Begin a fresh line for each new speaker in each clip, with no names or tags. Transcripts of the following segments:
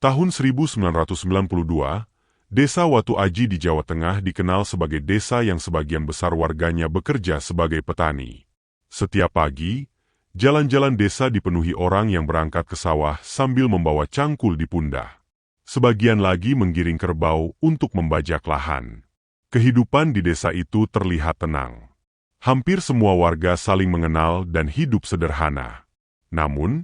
Tahun 1992, Desa Watu Aji di Jawa Tengah dikenal sebagai desa yang sebagian besar warganya bekerja sebagai petani. Setiap pagi, jalan-jalan desa dipenuhi orang yang berangkat ke sawah sambil membawa cangkul di pundak. Sebagian lagi menggiring kerbau untuk membajak lahan. Kehidupan di desa itu terlihat tenang. Hampir semua warga saling mengenal dan hidup sederhana. Namun,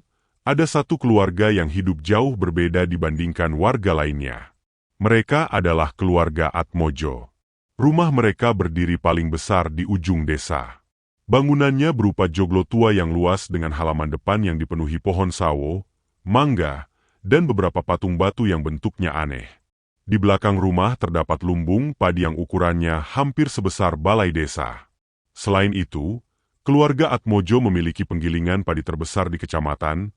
ada satu keluarga yang hidup jauh berbeda dibandingkan warga lainnya. Mereka adalah keluarga Atmojo. Rumah mereka berdiri paling besar di ujung desa. Bangunannya berupa joglo tua yang luas dengan halaman depan yang dipenuhi pohon sawo, mangga, dan beberapa patung batu yang bentuknya aneh. Di belakang rumah terdapat lumbung padi yang ukurannya hampir sebesar balai desa. Selain itu, keluarga Atmojo memiliki penggilingan padi terbesar di kecamatan,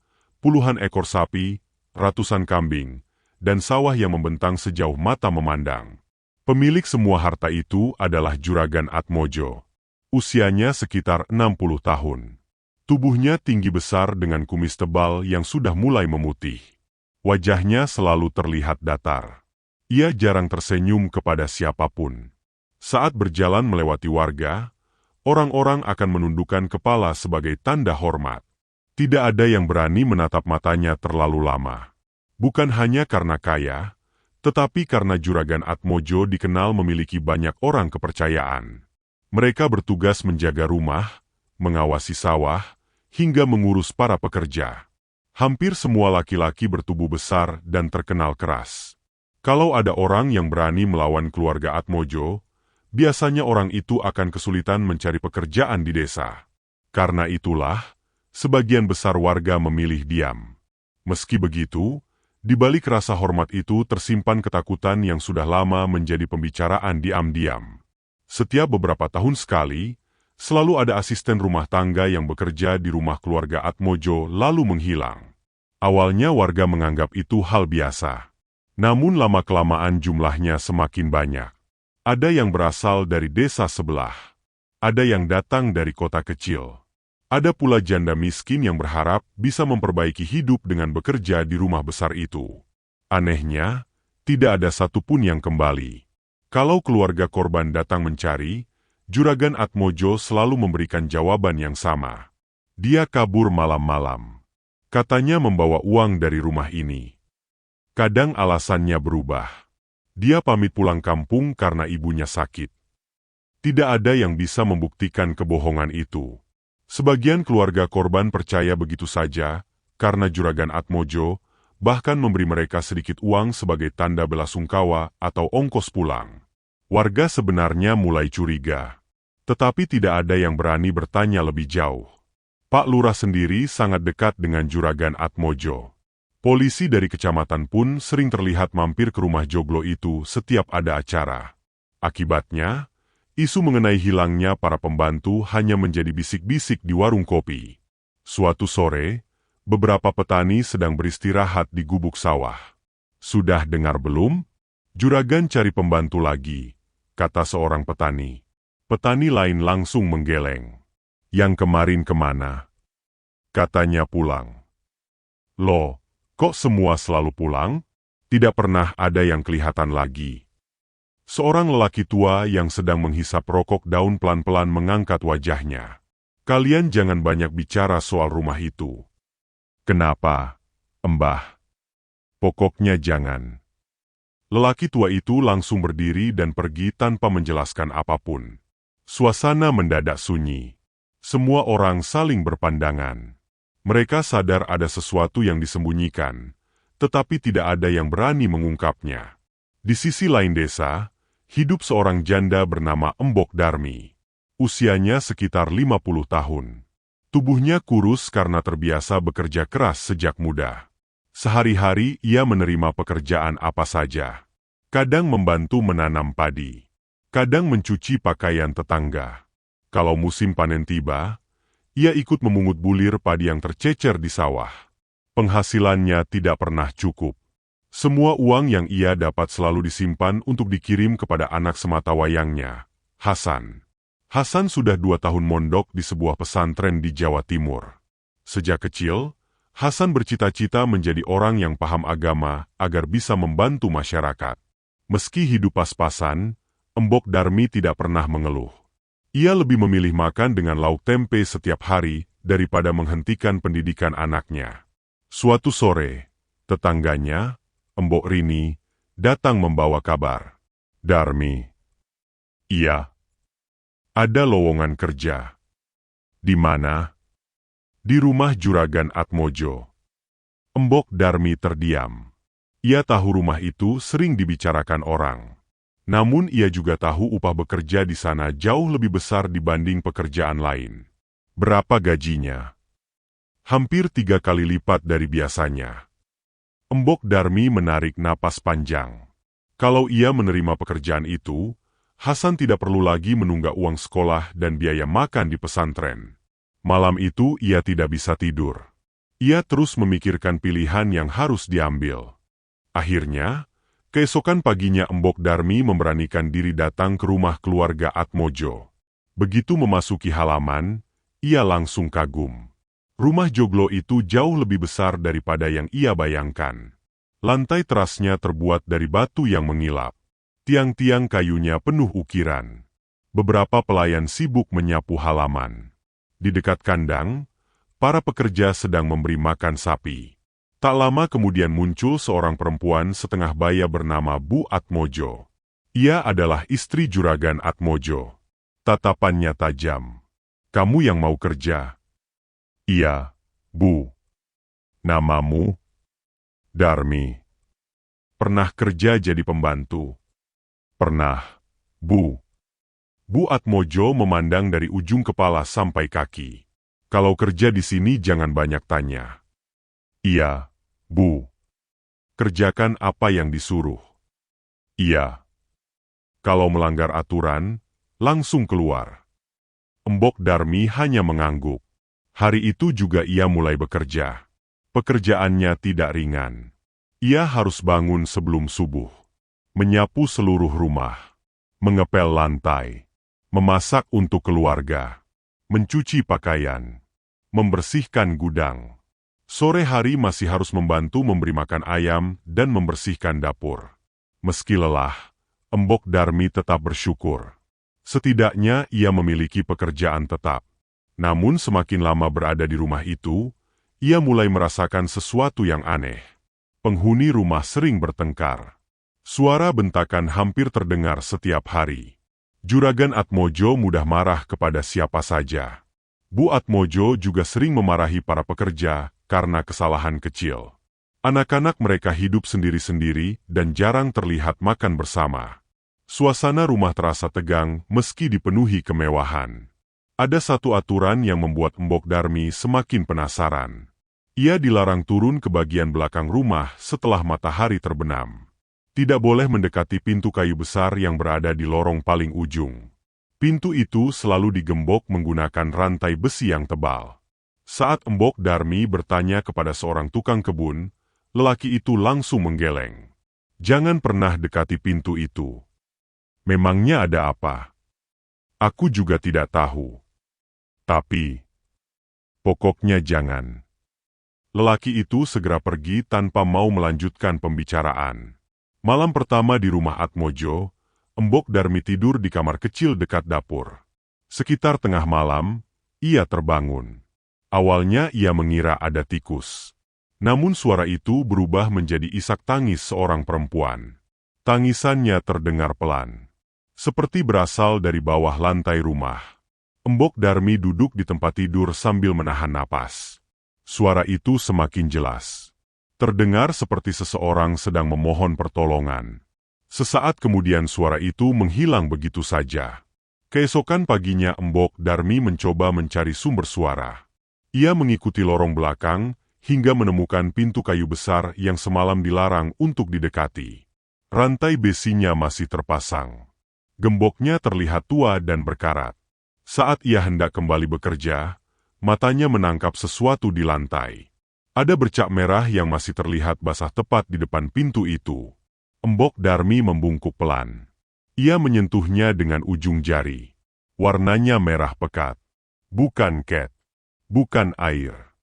puluhan ekor sapi, ratusan kambing, dan sawah yang membentang sejauh mata memandang. Pemilik semua harta itu adalah Juragan Atmojo. Usianya sekitar 60 tahun. Tubuhnya tinggi besar dengan kumis tebal yang sudah mulai memutih. Wajahnya selalu terlihat datar. Ia jarang tersenyum kepada siapapun. Saat berjalan melewati warga, orang-orang akan menundukkan kepala sebagai tanda hormat. Tidak ada yang berani menatap matanya terlalu lama. Bukan hanya karena kaya, tetapi karena Juragan Atmojo dikenal memiliki banyak orang kepercayaan. Mereka bertugas menjaga rumah, mengawasi sawah, hingga mengurus para pekerja. Hampir semua laki-laki bertubuh besar dan terkenal keras. Kalau ada orang yang berani melawan keluarga Atmojo, biasanya orang itu akan kesulitan mencari pekerjaan di desa. Karena itulah, sebagian besar warga memilih diam. Meski begitu, di balik rasa hormat itu tersimpan ketakutan yang sudah lama menjadi pembicaraan diam-diam. Setiap beberapa tahun sekali, selalu ada asisten rumah tangga yang bekerja di rumah keluarga Atmojo lalu menghilang. Awalnya warga menganggap itu hal biasa. Namun lama-kelamaan jumlahnya semakin banyak. Ada yang berasal dari desa sebelah. Ada yang datang dari kota kecil. Ada pula janda miskin yang berharap bisa memperbaiki hidup dengan bekerja di rumah besar itu. Anehnya, tidak ada satupun yang kembali. Kalau keluarga korban datang mencari, Juragan Atmojo selalu memberikan jawaban yang sama. Dia kabur malam-malam. Katanya membawa uang dari rumah ini. Kadang alasannya berubah. Dia pamit pulang kampung karena ibunya sakit. Tidak ada yang bisa membuktikan kebohongan itu. Sebagian keluarga korban percaya begitu saja, karena Juragan Atmojo bahkan memberi mereka sedikit uang sebagai tanda belasungkawa atau ongkos pulang. Warga sebenarnya mulai curiga. Tetapi tidak ada yang berani bertanya lebih jauh. Pak Lurah sendiri sangat dekat dengan Juragan Atmojo. Polisi dari kecamatan pun sering terlihat mampir ke rumah joglo itu setiap ada acara. Akibatnya, isu mengenai hilangnya para pembantu hanya menjadi bisik-bisik di warung kopi. Suatu sore, beberapa petani sedang beristirahat di gubuk sawah. "Sudah dengar belum? Juragan cari pembantu lagi," kata seorang petani. Petani lain langsung menggeleng. "Yang kemarin kemana?" Katanya pulang. "Loh, kok semua selalu pulang? Tidak pernah ada yang kelihatan lagi." Seorang lelaki tua yang sedang menghisap rokok daun pelan-pelan mengangkat wajahnya. "Kalian jangan banyak bicara soal rumah itu." "Kenapa, Mbah?" "Pokoknya jangan." Lelaki tua itu langsung berdiri dan pergi tanpa menjelaskan apapun. Suasana mendadak sunyi. Semua orang saling berpandangan. Mereka sadar ada sesuatu yang disembunyikan, tetapi tidak ada yang berani mengungkapnya. Di sisi lain desa, hidup seorang janda bernama Embok Darmi. Usianya sekitar 50 tahun. Tubuhnya kurus karena terbiasa bekerja keras sejak muda. Sehari-hari ia menerima pekerjaan apa saja. Kadang membantu menanam padi. Kadang mencuci pakaian tetangga. Kalau musim panen tiba, ia ikut memungut bulir padi yang tercecer di sawah. Penghasilannya tidak pernah cukup. Semua uang yang ia dapat selalu disimpan untuk dikirim kepada anak sematawayangnya, Hasan. Hasan sudah 2 tahun mondok di sebuah pesantren di Jawa Timur. Sejak kecil, Hasan bercita-cita menjadi orang yang paham agama agar bisa membantu masyarakat. Meski hidup pas-pasan, Embok Darmi tidak pernah mengeluh. Ia lebih memilih makan dengan lauk tempe setiap hari daripada menghentikan pendidikan anaknya. Suatu sore, tetangganya, Embok Rini, datang membawa kabar. "Darmi." "Iya." "Ada lowongan kerja." "Di mana?" "Di rumah Juragan Atmojo." Embok Darmi terdiam. Ia tahu rumah itu sering dibicarakan orang. Namun ia juga tahu upah bekerja di sana jauh lebih besar dibanding pekerjaan lain. "Berapa gajinya?" "Hampir 3 kali lipat dari biasanya." Embok Darmi menarik napas panjang. Kalau ia menerima pekerjaan itu, Hasan tidak perlu lagi menunggak uang sekolah dan biaya makan di pesantren. Malam itu ia tidak bisa tidur. Ia terus memikirkan pilihan yang harus diambil. Akhirnya, keesokan paginya Embok Darmi memberanikan diri datang ke rumah keluarga Atmojo. Begitu memasuki halaman, ia langsung kagum. Rumah joglo itu jauh lebih besar daripada yang ia bayangkan. Lantai terasnya terbuat dari batu yang mengilap. Tiang-tiang kayunya penuh ukiran. Beberapa pelayan sibuk menyapu halaman. Di dekat kandang, para pekerja sedang memberi makan sapi. Tak lama kemudian muncul seorang perempuan setengah baya bernama Bu Atmojo. Ia adalah istri Juragan Atmojo. Tatapannya tajam. "Kamu yang mau kerja?" "Iya, Bu." "Namamu?" "Darmi." "Pernah kerja jadi pembantu?" "Pernah, Bu." Bu Atmojo memandang dari ujung kepala sampai kaki. "Kalau kerja di sini jangan banyak tanya." "Iya, Bu." "Kerjakan apa yang disuruh." "Iya." "Kalau melanggar aturan, langsung keluar." Embok Darmi hanya mengangguk. Hari itu juga ia mulai bekerja. Pekerjaannya tidak ringan. Ia harus bangun sebelum subuh, menyapu seluruh rumah, mengepel lantai, memasak untuk keluarga, mencuci pakaian, membersihkan gudang. Sore hari masih harus membantu memberi makan ayam dan membersihkan dapur. Meski lelah, Embok Darmi tetap bersyukur. Setidaknya ia memiliki pekerjaan tetap. Namun semakin lama berada di rumah itu, ia mulai merasakan sesuatu yang aneh. Penghuni rumah sering bertengkar. Suara bentakan hampir terdengar setiap hari. Juragan Atmojo mudah marah kepada siapa saja. Bu Atmojo juga sering memarahi para pekerja karena kesalahan kecil. Anak-anak mereka hidup sendiri-sendiri dan jarang terlihat makan bersama. Suasana rumah terasa tegang meski dipenuhi kemewahan. Ada satu aturan yang membuat Embok Darmi semakin penasaran. Ia dilarang turun ke bagian belakang rumah setelah matahari terbenam. Tidak boleh mendekati pintu kayu besar yang berada di lorong paling ujung. Pintu itu selalu digembok menggunakan rantai besi yang tebal. Saat Embok Darmi bertanya kepada seorang tukang kebun, lelaki itu langsung menggeleng. "Jangan pernah dekati pintu itu." "Memangnya ada apa?" "Aku juga tidak tahu. Tapi, pokoknya jangan." Lelaki itu segera pergi tanpa mau melanjutkan pembicaraan. Malam pertama di rumah Atmojo, Embok Darmi tidur di kamar kecil dekat dapur. Sekitar tengah malam, ia terbangun. Awalnya ia mengira ada tikus. Namun suara itu berubah menjadi isak tangis seorang perempuan. Tangisannya terdengar pelan, seperti berasal dari bawah lantai rumah. Embok Darmi duduk di tempat tidur sambil menahan napas. Suara itu semakin jelas. Terdengar seperti seseorang sedang memohon pertolongan. Sesaat kemudian suara itu menghilang begitu saja. Keesokan paginya Embok Darmi mencoba mencari sumber suara. Ia mengikuti lorong belakang hingga menemukan pintu kayu besar yang semalam dilarang untuk didekati. Rantai besinya masih terpasang. Gemboknya terlihat tua dan berkarat. Saat ia hendak kembali bekerja, matanya menangkap sesuatu di lantai. Ada bercak merah yang masih terlihat basah tepat di depan pintu itu. Embok Darmi membungkuk pelan. Ia menyentuhnya dengan ujung jari. Warnanya merah pekat. Bukan cat. Bukan air.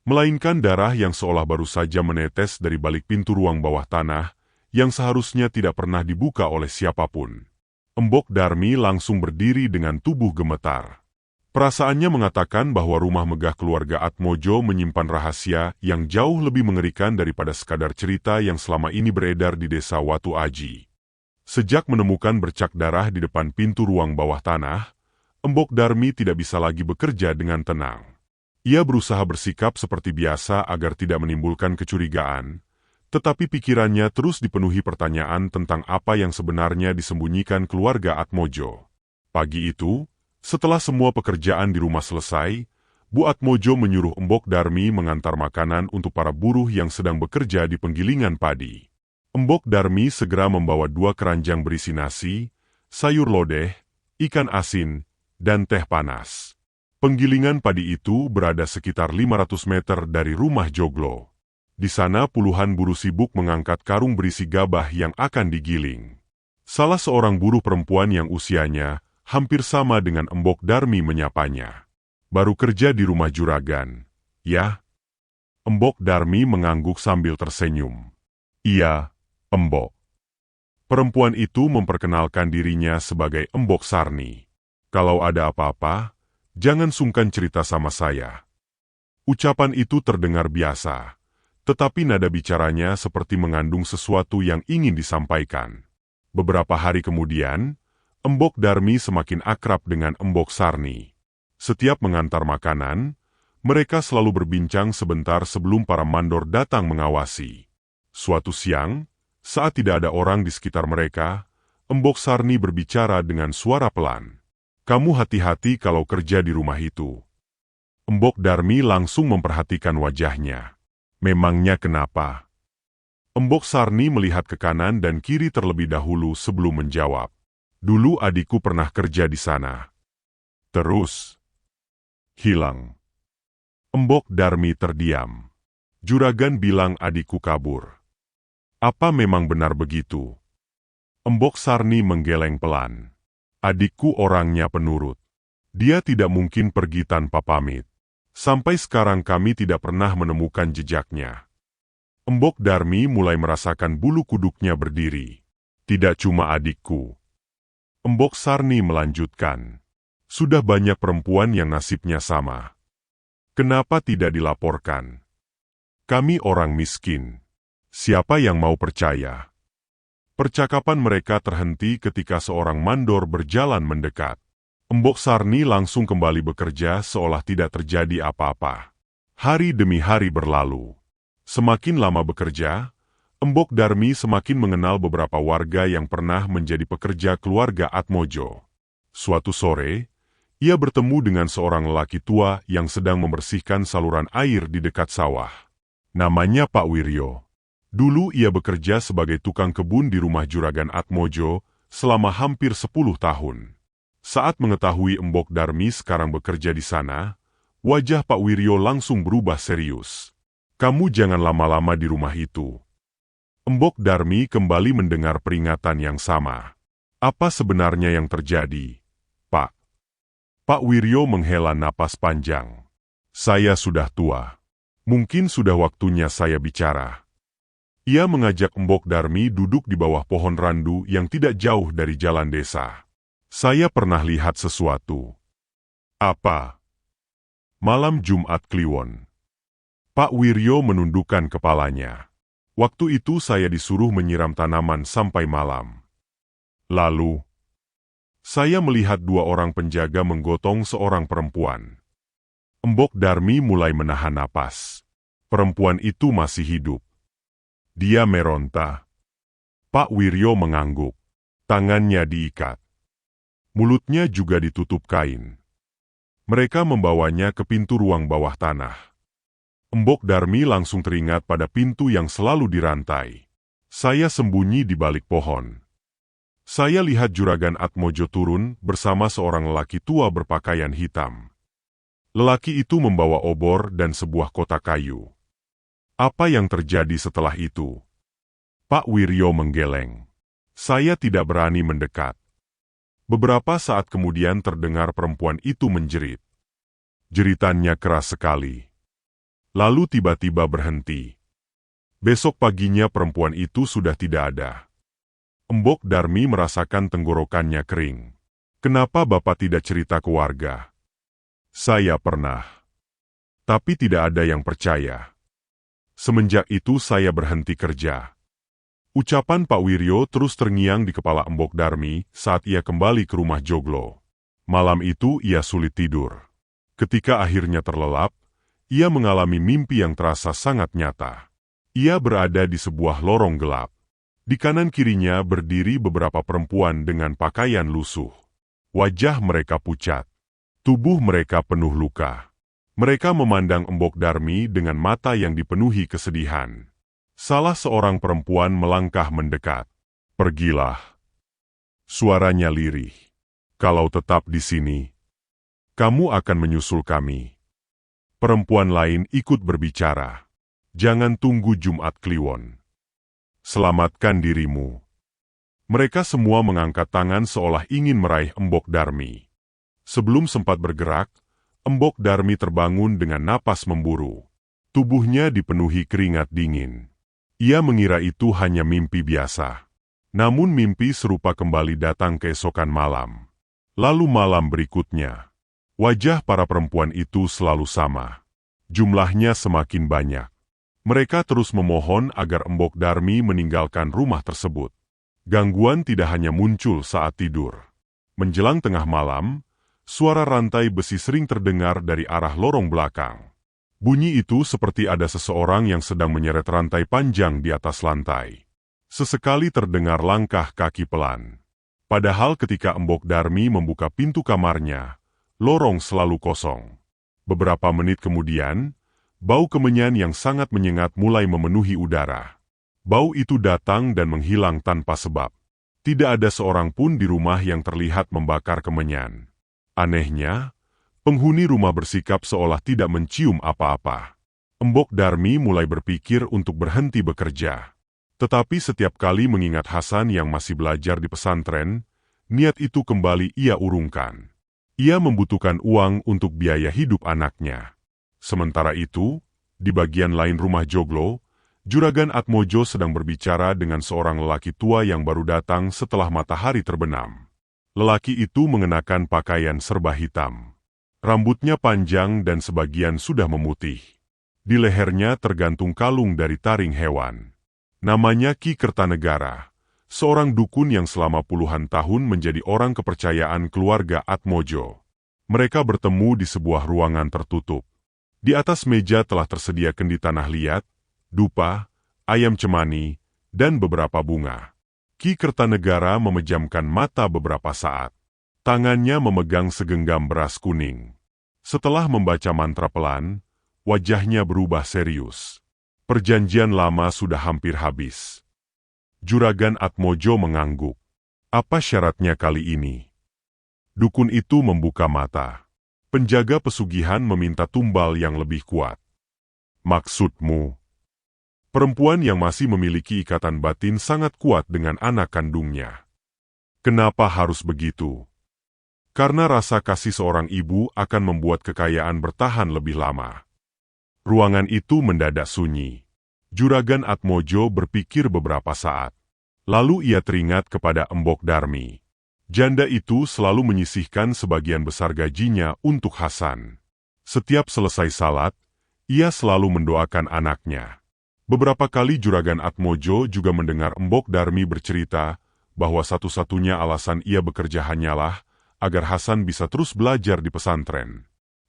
melainkan darah yang seolah baru saja menetes dari balik pintu ruang bawah tanah yang seharusnya tidak pernah dibuka oleh siapapun. Embok Darmi langsung berdiri dengan tubuh gemetar. Perasaannya mengatakan bahwa rumah megah keluarga Atmojo menyimpan rahasia yang jauh lebih mengerikan daripada sekadar cerita yang selama ini beredar di desa Watu Aji. Sejak menemukan bercak darah di depan pintu ruang bawah tanah, Embok Darmi tidak bisa lagi bekerja dengan tenang. Ia berusaha bersikap seperti biasa agar tidak menimbulkan kecurigaan, tetapi pikirannya terus dipenuhi pertanyaan tentang apa yang sebenarnya disembunyikan keluarga Atmojo. Pagi itu, setelah semua pekerjaan di rumah selesai, Bu Atmojo menyuruh Embok Darmi mengantar makanan untuk para buruh yang sedang bekerja di penggilingan padi. Embok Darmi segera membawa 2 keranjang berisi nasi, sayur lodeh, ikan asin, dan teh panas. Penggilingan padi itu berada sekitar 500 meter dari rumah Joglo. Di sana puluhan buruh sibuk mengangkat karung berisi gabah yang akan digiling. Salah seorang buruh perempuan yang usianya hampir sama dengan Embok Darmi menyapanya. Baru kerja di rumah juragan, ya? Embok Darmi mengangguk sambil tersenyum. Iya, Embok. Perempuan itu memperkenalkan dirinya sebagai Embok Sarni. Kalau ada apa-apa, jangan sungkan cerita sama saya. Ucapan itu terdengar biasa, tetapi nada bicaranya seperti mengandung sesuatu yang ingin disampaikan. Beberapa hari kemudian, Embok Darmi semakin akrab dengan Embok Sarni. Setiap mengantar makanan, mereka selalu berbincang sebentar sebelum para mandor datang mengawasi. Suatu siang, saat tidak ada orang di sekitar mereka, Embok Sarni berbicara dengan suara pelan. Kamu hati-hati kalau kerja di rumah itu. Embok Darmi langsung memperhatikan wajahnya. Memangnya kenapa? Embok Sarni melihat ke kanan dan kiri terlebih dahulu sebelum menjawab. Dulu adikku pernah kerja di sana. Terus hilang. Embok Darmi terdiam. Juragan bilang adikku kabur. Apa memang benar begitu? Embok Sarni menggeleng pelan. Adikku orangnya penurut. Dia tidak mungkin pergi tanpa pamit. Sampai sekarang kami tidak pernah menemukan jejaknya. Embok Darmi mulai merasakan bulu kuduknya berdiri. Tidak cuma adikku. Embok Sarni melanjutkan. Sudah banyak perempuan yang nasibnya sama. Kenapa tidak dilaporkan? Kami orang miskin. Siapa yang mau percaya? Percakapan mereka terhenti ketika seorang mandor berjalan mendekat. Embok Sarni langsung kembali bekerja seolah tidak terjadi apa-apa. Hari demi hari berlalu. Semakin lama bekerja, Embok Darmi semakin mengenal beberapa warga yang pernah menjadi pekerja keluarga Atmojo. Suatu sore, ia bertemu dengan seorang lelaki tua yang sedang membersihkan saluran air di dekat sawah. Namanya Pak Wiryo. Dulu ia bekerja sebagai tukang kebun di rumah juragan Atmojo selama hampir 10 tahun. Saat mengetahui Embok Darmi sekarang bekerja di sana, wajah Pak Wiryo langsung berubah serius. Kamu jangan lama-lama di rumah itu. Embok Darmi kembali mendengar peringatan yang sama. Apa sebenarnya yang terjadi, Pak? Pak Wiryo menghela napas panjang. Saya sudah tua. Mungkin sudah waktunya saya bicara. Ia mengajak Embok Darmi duduk di bawah pohon randu yang tidak jauh dari jalan desa. Saya pernah lihat sesuatu. Apa? Malam Jumat Kliwon. Pak Wiryo menundukkan kepalanya. Waktu itu saya disuruh menyiram tanaman sampai malam. Lalu, saya melihat 2 orang penjaga menggotong seorang perempuan. Embok Darmi mulai menahan napas. Perempuan itu masih hidup. Dia meronta. Pak Wiryo mengangguk. Tangannya diikat. Mulutnya juga ditutup kain. Mereka membawanya ke pintu ruang bawah tanah. Embok Darmi langsung teringat pada pintu yang selalu dirantai. Saya sembunyi di balik pohon. Saya lihat juragan Atmojo turun bersama seorang lelaki tua berpakaian hitam. Lelaki itu membawa obor dan sebuah kotak kayu. Apa yang terjadi setelah itu? Pak Wiryo menggeleng. Saya tidak berani mendekat. Beberapa saat kemudian terdengar perempuan itu menjerit. Jeritannya keras sekali. Lalu tiba-tiba berhenti. Besok paginya perempuan itu sudah tidak ada. Embok Darmi merasakan tenggorokannya kering. Kenapa Bapak tidak cerita ke warga? Saya pernah. Tapi tidak ada yang percaya. Semenjak itu saya berhenti kerja. Ucapan Pak Wiryo terus terngiang di kepala Embok Darmi saat ia kembali ke rumah Joglo. Malam itu ia sulit tidur. Ketika akhirnya terlelap, ia mengalami mimpi yang terasa sangat nyata. Ia berada di sebuah lorong gelap. Di kanan kirinya berdiri beberapa perempuan dengan pakaian lusuh. Wajah mereka pucat. Tubuh mereka penuh luka. Mereka memandang Embok Darmi dengan mata yang dipenuhi kesedihan. Salah seorang perempuan melangkah mendekat. Pergilah. Suaranya lirih. Kalau tetap di sini, kamu akan menyusul kami. Perempuan lain ikut berbicara. Jangan tunggu Jumat Kliwon. Selamatkan dirimu. Mereka semua mengangkat tangan seolah ingin meraih Embok Darmi. Sebelum sempat bergerak, Embok Darmi terbangun dengan napas memburu. Tubuhnya dipenuhi keringat dingin. Ia mengira itu hanya mimpi biasa. Namun mimpi serupa kembali datang keesokan malam. Lalu malam berikutnya. Wajah para perempuan itu selalu sama. Jumlahnya semakin banyak. Mereka terus memohon agar Embok Darmi meninggalkan rumah tersebut. Gangguan tidak hanya muncul saat tidur. Menjelang tengah malam, suara rantai besi sering terdengar dari arah lorong belakang. Bunyi itu seperti ada seseorang yang sedang menyeret rantai panjang di atas lantai. Sesekali terdengar langkah kaki pelan. Padahal ketika Embok Darmi membuka pintu kamarnya, lorong selalu kosong. Beberapa menit kemudian, bau kemenyan yang sangat menyengat mulai memenuhi udara. Bau itu datang dan menghilang tanpa sebab. Tidak ada seorang pun di rumah yang terlihat membakar kemenyan. Anehnya, penghuni rumah bersikap seolah tidak mencium apa-apa. Embok Darmi mulai berpikir untuk berhenti bekerja. Tetapi setiap kali mengingat Hasan yang masih belajar di pesantren, niat itu kembali ia urungkan. Ia membutuhkan uang untuk biaya hidup anaknya. Sementara itu, di bagian lain rumah Joglo, Juragan Atmojo sedang berbicara dengan seorang lelaki tua yang baru datang setelah matahari terbenam. Lelaki itu mengenakan pakaian serba hitam. Rambutnya panjang dan sebagian sudah memutih. Di lehernya tergantung kalung dari taring hewan. Namanya Ki Kertanegara, seorang dukun yang selama puluhan tahun menjadi orang kepercayaan keluarga Atmojo. Mereka bertemu di sebuah ruangan tertutup. Di atas meja telah tersedia kendi tanah liat, dupa, ayam cemani, dan beberapa bunga. Ki Kertanegara memejamkan mata beberapa saat. Tangannya memegang segenggam beras kuning. Setelah membaca mantra pelan, wajahnya berubah serius. Perjanjian lama sudah hampir habis. Juragan Atmojo mengangguk. Apa syaratnya kali ini? Dukun itu membuka mata. Penjaga pesugihan meminta tumbal yang lebih kuat. Maksudmu? Perempuan yang masih memiliki ikatan batin sangat kuat dengan anak kandungnya. Kenapa harus begitu? Karena rasa kasih seorang ibu akan membuat kekayaan bertahan lebih lama. Ruangan itu mendadak sunyi. Juragan Atmojo berpikir beberapa saat. Lalu ia teringat kepada Embok Darmi. Janda itu selalu menyisihkan sebagian besar gajinya untuk Hasan. Setiap selesai salat, ia selalu mendoakan anaknya. Beberapa kali Juragan Atmojo juga mendengar Embok Darmi bercerita bahwa satu-satunya alasan ia bekerja hanyalah agar Hasan bisa terus belajar di pesantren.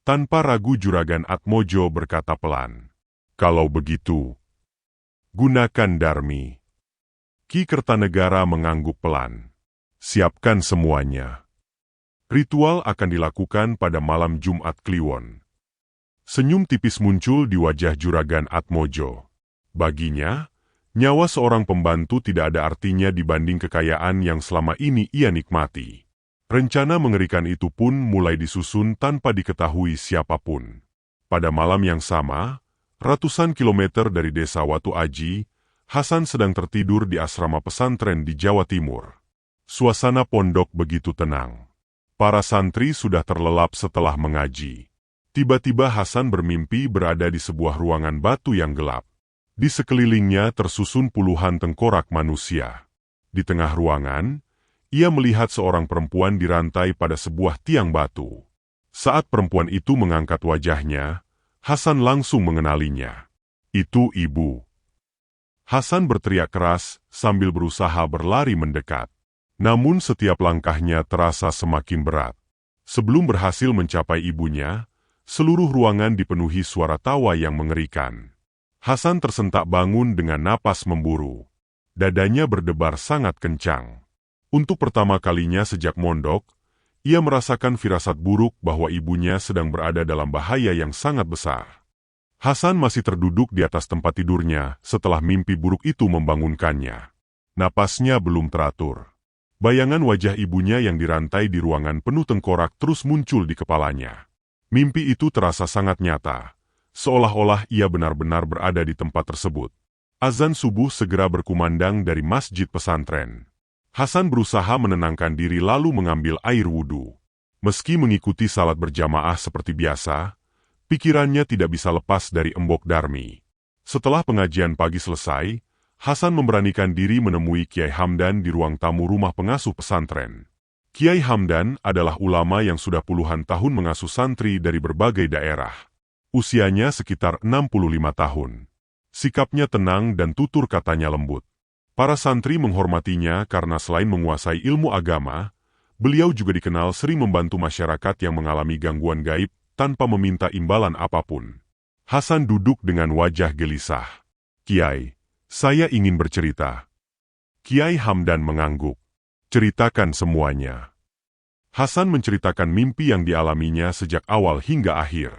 Tanpa ragu Juragan Atmojo berkata pelan, "Kalau begitu, gunakan Darmi." Ki Kertanegara mengangguk pelan. Siapkan semuanya. Ritual akan dilakukan pada malam Jumat Kliwon. Senyum tipis muncul di wajah Juragan Atmojo. Baginya, nyawa seorang pembantu tidak ada artinya dibanding kekayaan yang selama ini ia nikmati. Rencana mengerikan itu pun mulai disusun tanpa diketahui siapapun. Pada malam yang sama, ratusan kilometer dari desa Watu Aji, Hasan sedang tertidur di asrama pesantren di Jawa Timur. Suasana pondok begitu tenang. Para santri sudah terlelap setelah mengaji. Tiba-tiba Hasan bermimpi berada di sebuah ruangan batu yang gelap. Di sekelilingnya tersusun puluhan tengkorak manusia. Di tengah ruangan, ia melihat seorang perempuan dirantai pada sebuah tiang batu. Saat perempuan itu mengangkat wajahnya, Hasan langsung mengenalinya. Itu ibu. Hasan berteriak keras sambil berusaha berlari mendekat. Namun setiap langkahnya terasa semakin berat. Sebelum berhasil mencapai ibunya, seluruh ruangan dipenuhi suara tawa yang mengerikan. Hasan tersentak bangun dengan napas memburu. Dadanya berdebar sangat kencang. Untuk pertama kalinya sejak mondok, ia merasakan firasat buruk bahwa ibunya sedang berada dalam bahaya yang sangat besar. Hasan masih terduduk di atas tempat tidurnya setelah mimpi buruk itu membangunkannya. Napasnya belum teratur. Bayangan wajah ibunya yang dirantai di ruangan penuh tengkorak terus muncul di kepalanya. Mimpi itu terasa sangat nyata, seolah-olah ia benar-benar berada di tempat tersebut. Azan subuh segera berkumandang dari masjid pesantren. Hasan berusaha menenangkan diri lalu mengambil air wudhu. Meski mengikuti salat berjamaah seperti biasa, pikirannya tidak bisa lepas dari Embok Darmi. Setelah pengajian pagi selesai, Hasan memberanikan diri menemui Kiai Hamdan di ruang tamu rumah pengasuh pesantren. Kiai Hamdan adalah ulama yang sudah puluhan tahun mengasuh santri dari berbagai daerah. Usianya sekitar 65 tahun. Sikapnya tenang dan tutur katanya lembut. Para santri menghormatinya karena selain menguasai ilmu agama, beliau juga dikenal sering membantu masyarakat yang mengalami gangguan gaib tanpa meminta imbalan apapun. Hasan duduk dengan wajah gelisah. "Kiai, saya ingin bercerita." Kiai Hamdan mengangguk. "Ceritakan semuanya." Hasan menceritakan mimpi yang dialaminya sejak awal hingga akhir.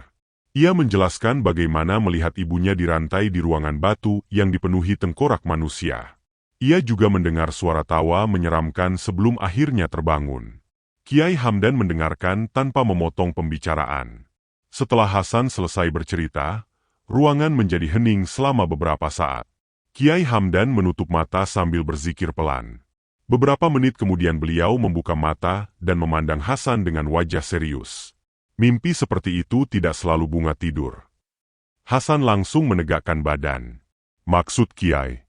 Ia menjelaskan bagaimana melihat ibunya dirantai di ruangan batu yang dipenuhi tengkorak manusia. Ia juga mendengar suara tawa menyeramkan sebelum akhirnya terbangun. Kiai Hamdan mendengarkan tanpa memotong pembicaraan. Setelah Hasan selesai bercerita, ruangan menjadi hening selama beberapa saat. Kiai Hamdan menutup mata sambil berzikir pelan. Beberapa menit kemudian beliau membuka mata dan memandang Hasan dengan wajah serius. Mimpi seperti itu tidak selalu bunga tidur. Hasan langsung menegakkan badan. "Maksud Kiai,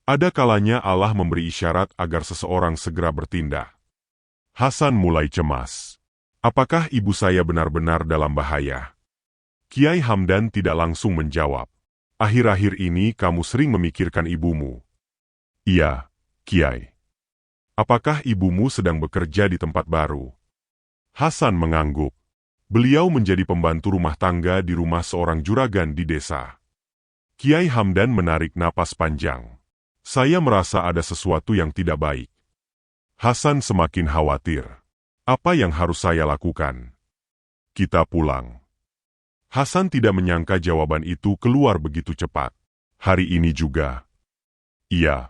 ada kalanya Allah memberi isyarat agar seseorang segera bertindak." Hasan mulai cemas. "Apakah ibu saya benar-benar dalam bahaya?" Kiai Hamdan tidak langsung menjawab. "Akhir-akhir ini kamu sering memikirkan ibumu." "Iya, Kiai." "Apakah ibumu sedang bekerja di tempat baru?" Hasan mengangguk. Beliau menjadi pembantu rumah tangga di rumah seorang juragan di desa. Kiai Hamdan menarik napas panjang. "Saya merasa ada sesuatu yang tidak baik." Hasan semakin khawatir. "Apa yang harus saya lakukan?" "Kita pulang." Hasan tidak menyangka jawaban itu keluar begitu cepat. "Hari ini juga?" "Iya."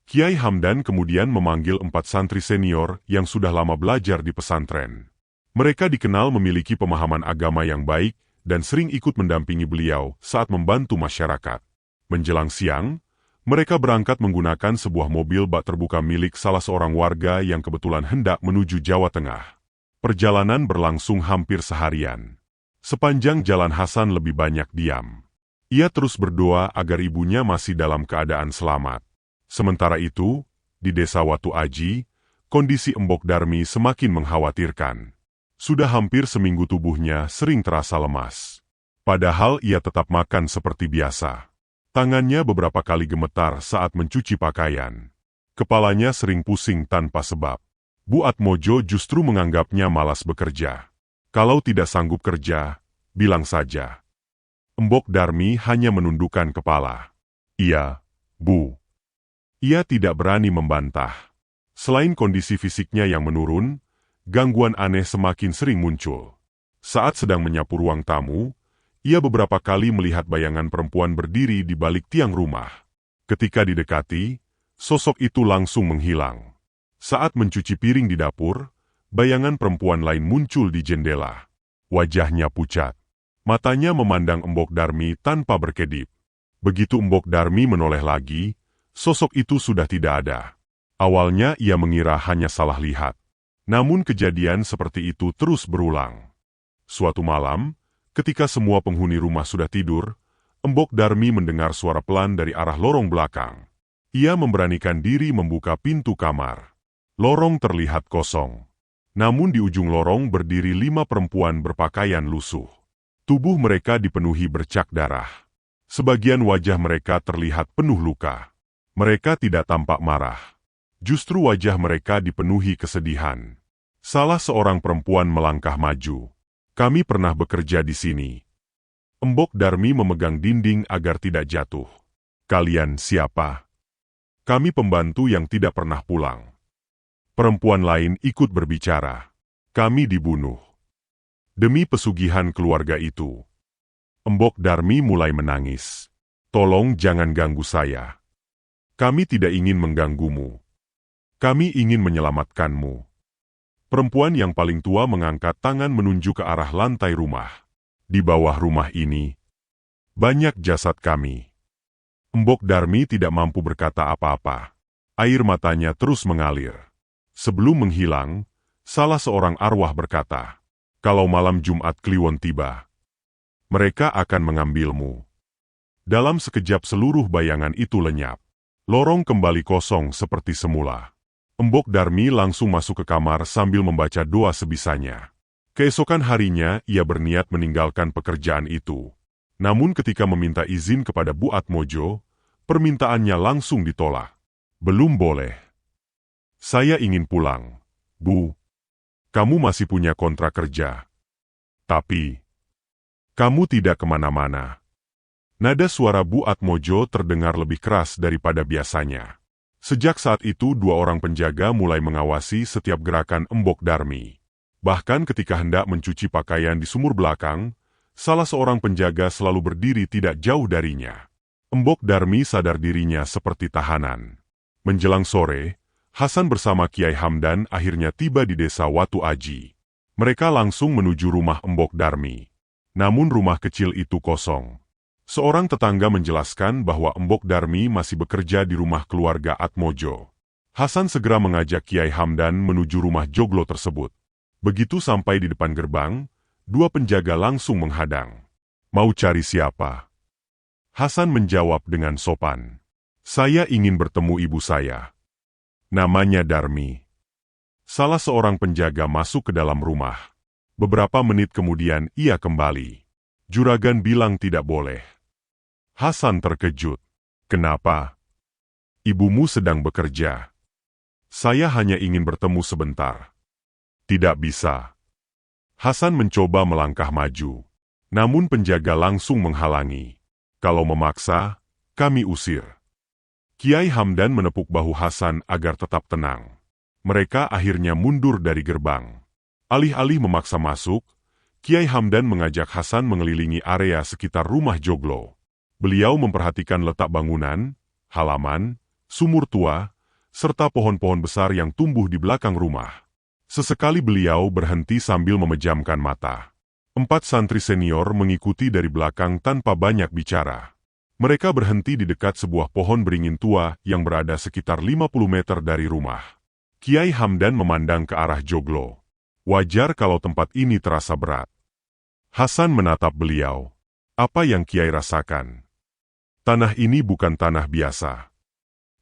Kiai Hamdan kemudian memanggil 4 santri senior yang sudah lama belajar di pesantren. Mereka dikenal memiliki pemahaman agama yang baik dan sering ikut mendampingi beliau saat membantu masyarakat. Menjelang siang, mereka berangkat menggunakan sebuah mobil bak terbuka milik salah seorang warga yang kebetulan hendak menuju Jawa Tengah. Perjalanan berlangsung hampir seharian. Sepanjang jalan Hasan lebih banyak diam. Ia terus berdoa agar ibunya masih dalam keadaan selamat. Sementara itu, di desa Watu Aji, kondisi Embok Darmi semakin mengkhawatirkan. Sudah hampir seminggu tubuhnya sering terasa lemas. Padahal ia tetap makan seperti biasa. Tangannya beberapa kali gemetar saat mencuci pakaian. Kepalanya sering pusing tanpa sebab. Bu Atmojo justru menganggapnya malas bekerja. Kalau tidak sanggup kerja, bilang saja. Embok Darmi hanya menundukkan kepala. "Iya, Bu." Ia tidak berani membantah. Selain kondisi fisiknya yang menurun, gangguan aneh semakin sering muncul. Saat sedang menyapu ruang tamu, ia beberapa kali melihat bayangan perempuan berdiri di balik tiang rumah. Ketika didekati, sosok itu langsung menghilang. Saat mencuci piring di dapur, bayangan perempuan lain muncul di jendela. Wajahnya pucat. Matanya memandang Embok Darmi tanpa berkedip. Begitu Embok Darmi menoleh lagi, sosok itu sudah tidak ada. Awalnya ia mengira hanya salah lihat. Namun kejadian seperti itu terus berulang. Suatu malam, ketika semua penghuni rumah sudah tidur, Embok Darmi mendengar suara pelan dari arah lorong belakang. Ia memberanikan diri membuka pintu kamar. Lorong terlihat kosong. Namun di ujung lorong berdiri 5 perempuan berpakaian lusuh. Tubuh mereka dipenuhi bercak darah. Sebagian wajah mereka terlihat penuh luka. Mereka tidak tampak marah. Justru wajah mereka dipenuhi kesedihan. Salah seorang perempuan melangkah maju. "Kami pernah bekerja di sini." Embok Darmi memegang dinding agar tidak jatuh. "Kalian siapa?" "Kami pembantu yang tidak pernah pulang." Perempuan lain ikut berbicara. "Kami dibunuh demi pesugihan keluarga itu." Embok Darmi mulai menangis. "Tolong jangan ganggu saya. Kami tidak ingin mengganggumu. Kami ingin menyelamatkanmu." Perempuan yang paling tua mengangkat tangan menunjuk ke arah lantai rumah. "Di bawah rumah ini banyak jasad kami." Embok Darmi tidak mampu berkata apa-apa. Air matanya terus mengalir. Sebelum menghilang, salah seorang arwah berkata, "Kalau malam Jumat Kliwon tiba, mereka akan mengambilmu." Dalam sekejap seluruh bayangan itu lenyap. Lorong kembali kosong seperti semula. Embok Darmi langsung masuk ke kamar sambil membaca doa sebisanya. Keesokan harinya, ia berniat meninggalkan pekerjaan itu. Namun ketika meminta izin kepada Bu Atmojo, permintaannya langsung ditolak. "Belum boleh. Saya ingin pulang, Bu. Kamu masih punya kontrak kerja. Tapi kamu tidak kemana-mana." Nada suara Bu Atmojo terdengar lebih keras daripada biasanya. Sejak saat itu 2 orang penjaga mulai mengawasi setiap gerakan Embok Darmi. Bahkan ketika hendak mencuci pakaian di sumur belakang, salah seorang penjaga selalu berdiri tidak jauh darinya. Embok Darmi sadar dirinya seperti tahanan. Menjelang sore, Hasan bersama Kiai Hamdan akhirnya tiba di desa Watu Aji. Mereka langsung menuju rumah Embok Darmi. Namun rumah kecil itu kosong. Seorang tetangga menjelaskan bahwa Embok Darmi masih bekerja di rumah keluarga Atmojo. Hasan segera mengajak Kiai Hamdan menuju rumah joglo tersebut. Begitu sampai di depan gerbang, 2 penjaga langsung menghadang. "Mau cari siapa?" Hasan menjawab dengan sopan. "Saya ingin bertemu ibu saya. Namanya Darmi." Salah seorang penjaga masuk ke dalam rumah. Beberapa menit kemudian ia kembali. Juragan bilang tidak boleh. Hasan terkejut. "Kenapa?" "Ibumu sedang bekerja. Saya hanya ingin bertemu sebentar." "Tidak bisa." Hasan mencoba melangkah maju. Namun penjaga langsung menghalangi. "Kalau memaksa, kami usir." Kiai Hamdan menepuk bahu Hasan agar tetap tenang. Mereka akhirnya mundur dari gerbang. Alih-alih memaksa masuk, Kiai Hamdan mengajak Hasan mengelilingi area sekitar rumah joglo. Beliau memperhatikan letak bangunan, halaman, sumur tua, serta pohon-pohon besar yang tumbuh di belakang rumah. Sesekali beliau berhenti sambil memejamkan mata. 4 santri senior mengikuti dari belakang tanpa banyak bicara. Mereka berhenti di dekat sebuah pohon beringin tua yang berada sekitar 50 meter dari rumah. Kiai Hamdan memandang ke arah joglo. Wajar kalau tempat ini terasa berat. Hasan menatap beliau. "Apa yang Kiai rasakan?" "Tanah ini bukan tanah biasa."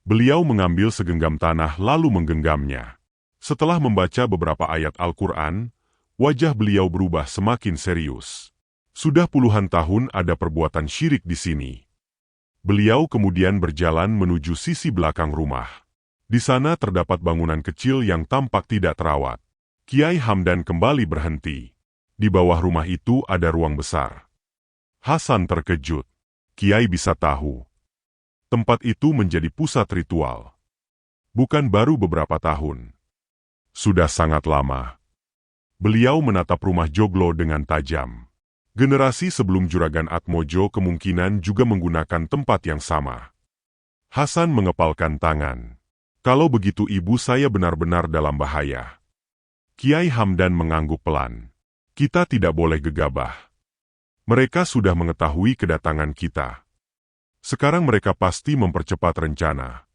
Beliau mengambil segenggam tanah lalu menggenggamnya. Setelah membaca beberapa ayat Al-Quran, wajah beliau berubah semakin serius. Sudah puluhan tahun ada perbuatan syirik di sini. Beliau kemudian berjalan menuju sisi belakang rumah. Di sana terdapat bangunan kecil yang tampak tidak terawat. Kiai Hamdan kembali berhenti. Di bawah rumah itu ada ruang besar. Hasan terkejut. Kiai bisa tahu. Tempat itu menjadi pusat ritual. Bukan baru beberapa tahun. Sudah sangat lama. Beliau menatap rumah joglo dengan tajam. Generasi sebelum Juragan Atmojo kemungkinan juga menggunakan tempat yang sama. Hasan mengepalkan tangan. "Kalau begitu ibu saya benar-benar dalam bahaya." Kiai Hamdan mengangguk pelan. "Kita tidak boleh gegabah. Mereka sudah mengetahui kedatangan kita. Sekarang mereka pasti mempercepat rencana."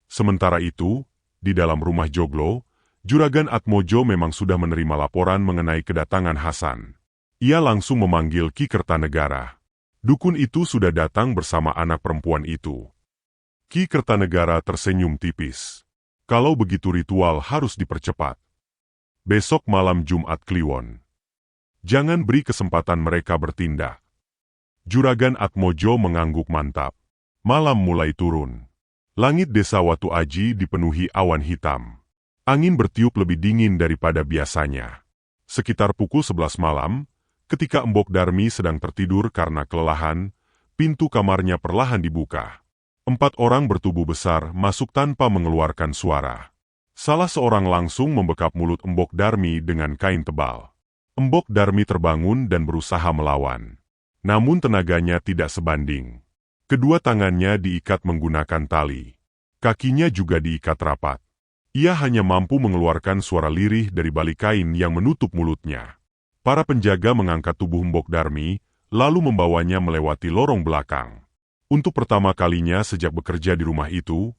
Sementara itu, di dalam rumah joglo, Juragan Atmojo memang sudah menerima laporan mengenai kedatangan Hasan. Ia langsung memanggil Ki Kertanegara. Dukun itu sudah datang bersama anak perempuan itu. Ki Kertanegara tersenyum tipis. Kalau begitu ritual harus dipercepat. Besok malam Jumat Kliwon. Jangan beri kesempatan mereka bertindak. Juragan Atmojo mengangguk mantap. Malam mulai turun. Langit desa Watu Aji dipenuhi awan hitam. Angin bertiup lebih dingin daripada biasanya. Sekitar pukul 11 malam, ketika Embok Darmi sedang tertidur karena kelelahan, pintu kamarnya perlahan dibuka. 4 orang bertubuh besar masuk tanpa mengeluarkan suara. Salah seorang langsung membekap mulut Embok Darmi dengan kain tebal. Embok Darmi terbangun dan berusaha melawan. Namun tenaganya tidak sebanding. Kedua tangannya diikat menggunakan tali. Kakinya juga diikat rapat. Ia hanya mampu mengeluarkan suara lirih dari balik kain yang menutup mulutnya. Para penjaga mengangkat tubuh Embok Darmi, lalu membawanya melewati lorong belakang. Untuk pertama kalinya sejak bekerja di rumah itu,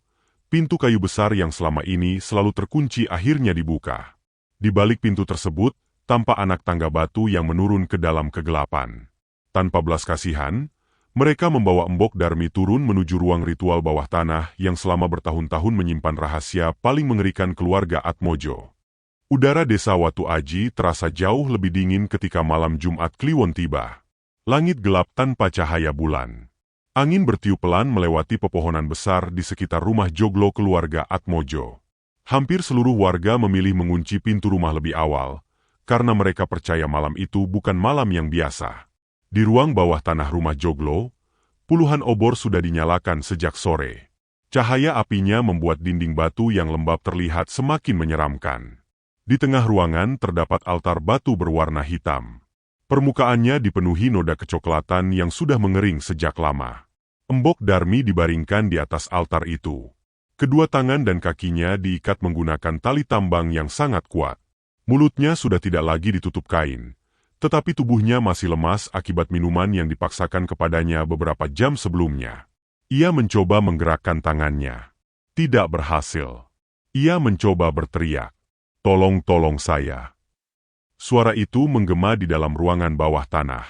pintu kayu besar yang selama ini selalu terkunci akhirnya dibuka. Di balik pintu tersebut, tampak anak tangga batu yang menurun ke dalam kegelapan. Tanpa belas kasihan, mereka membawa Embok Darmi turun menuju ruang ritual bawah tanah yang selama bertahun-tahun menyimpan rahasia paling mengerikan keluarga Atmojo. Udara desa Watu Aji terasa jauh lebih dingin ketika malam Jumat Kliwon tiba. Langit gelap tanpa cahaya bulan. Angin bertiup pelan melewati pepohonan besar di sekitar rumah joglo keluarga Atmojo. Hampir seluruh warga memilih mengunci pintu rumah lebih awal, karena mereka percaya malam itu bukan malam yang biasa. Di ruang bawah tanah rumah joglo, puluhan obor sudah dinyalakan sejak sore. Cahaya apinya membuat dinding batu yang lembab terlihat semakin menyeramkan. Di tengah ruangan terdapat altar batu berwarna hitam. Permukaannya dipenuhi noda kecoklatan yang sudah mengering sejak lama. Embok Darmi dibaringkan di atas altar itu. Kedua tangan dan kakinya diikat menggunakan tali tambang yang sangat kuat. Mulutnya sudah tidak lagi ditutup kain. Tetapi tubuhnya masih lemas akibat minuman yang dipaksakan kepadanya beberapa jam sebelumnya. Ia mencoba menggerakkan tangannya. Tidak berhasil. Ia mencoba berteriak, "Tolong, tolong saya." Suara itu menggema di dalam ruangan bawah tanah.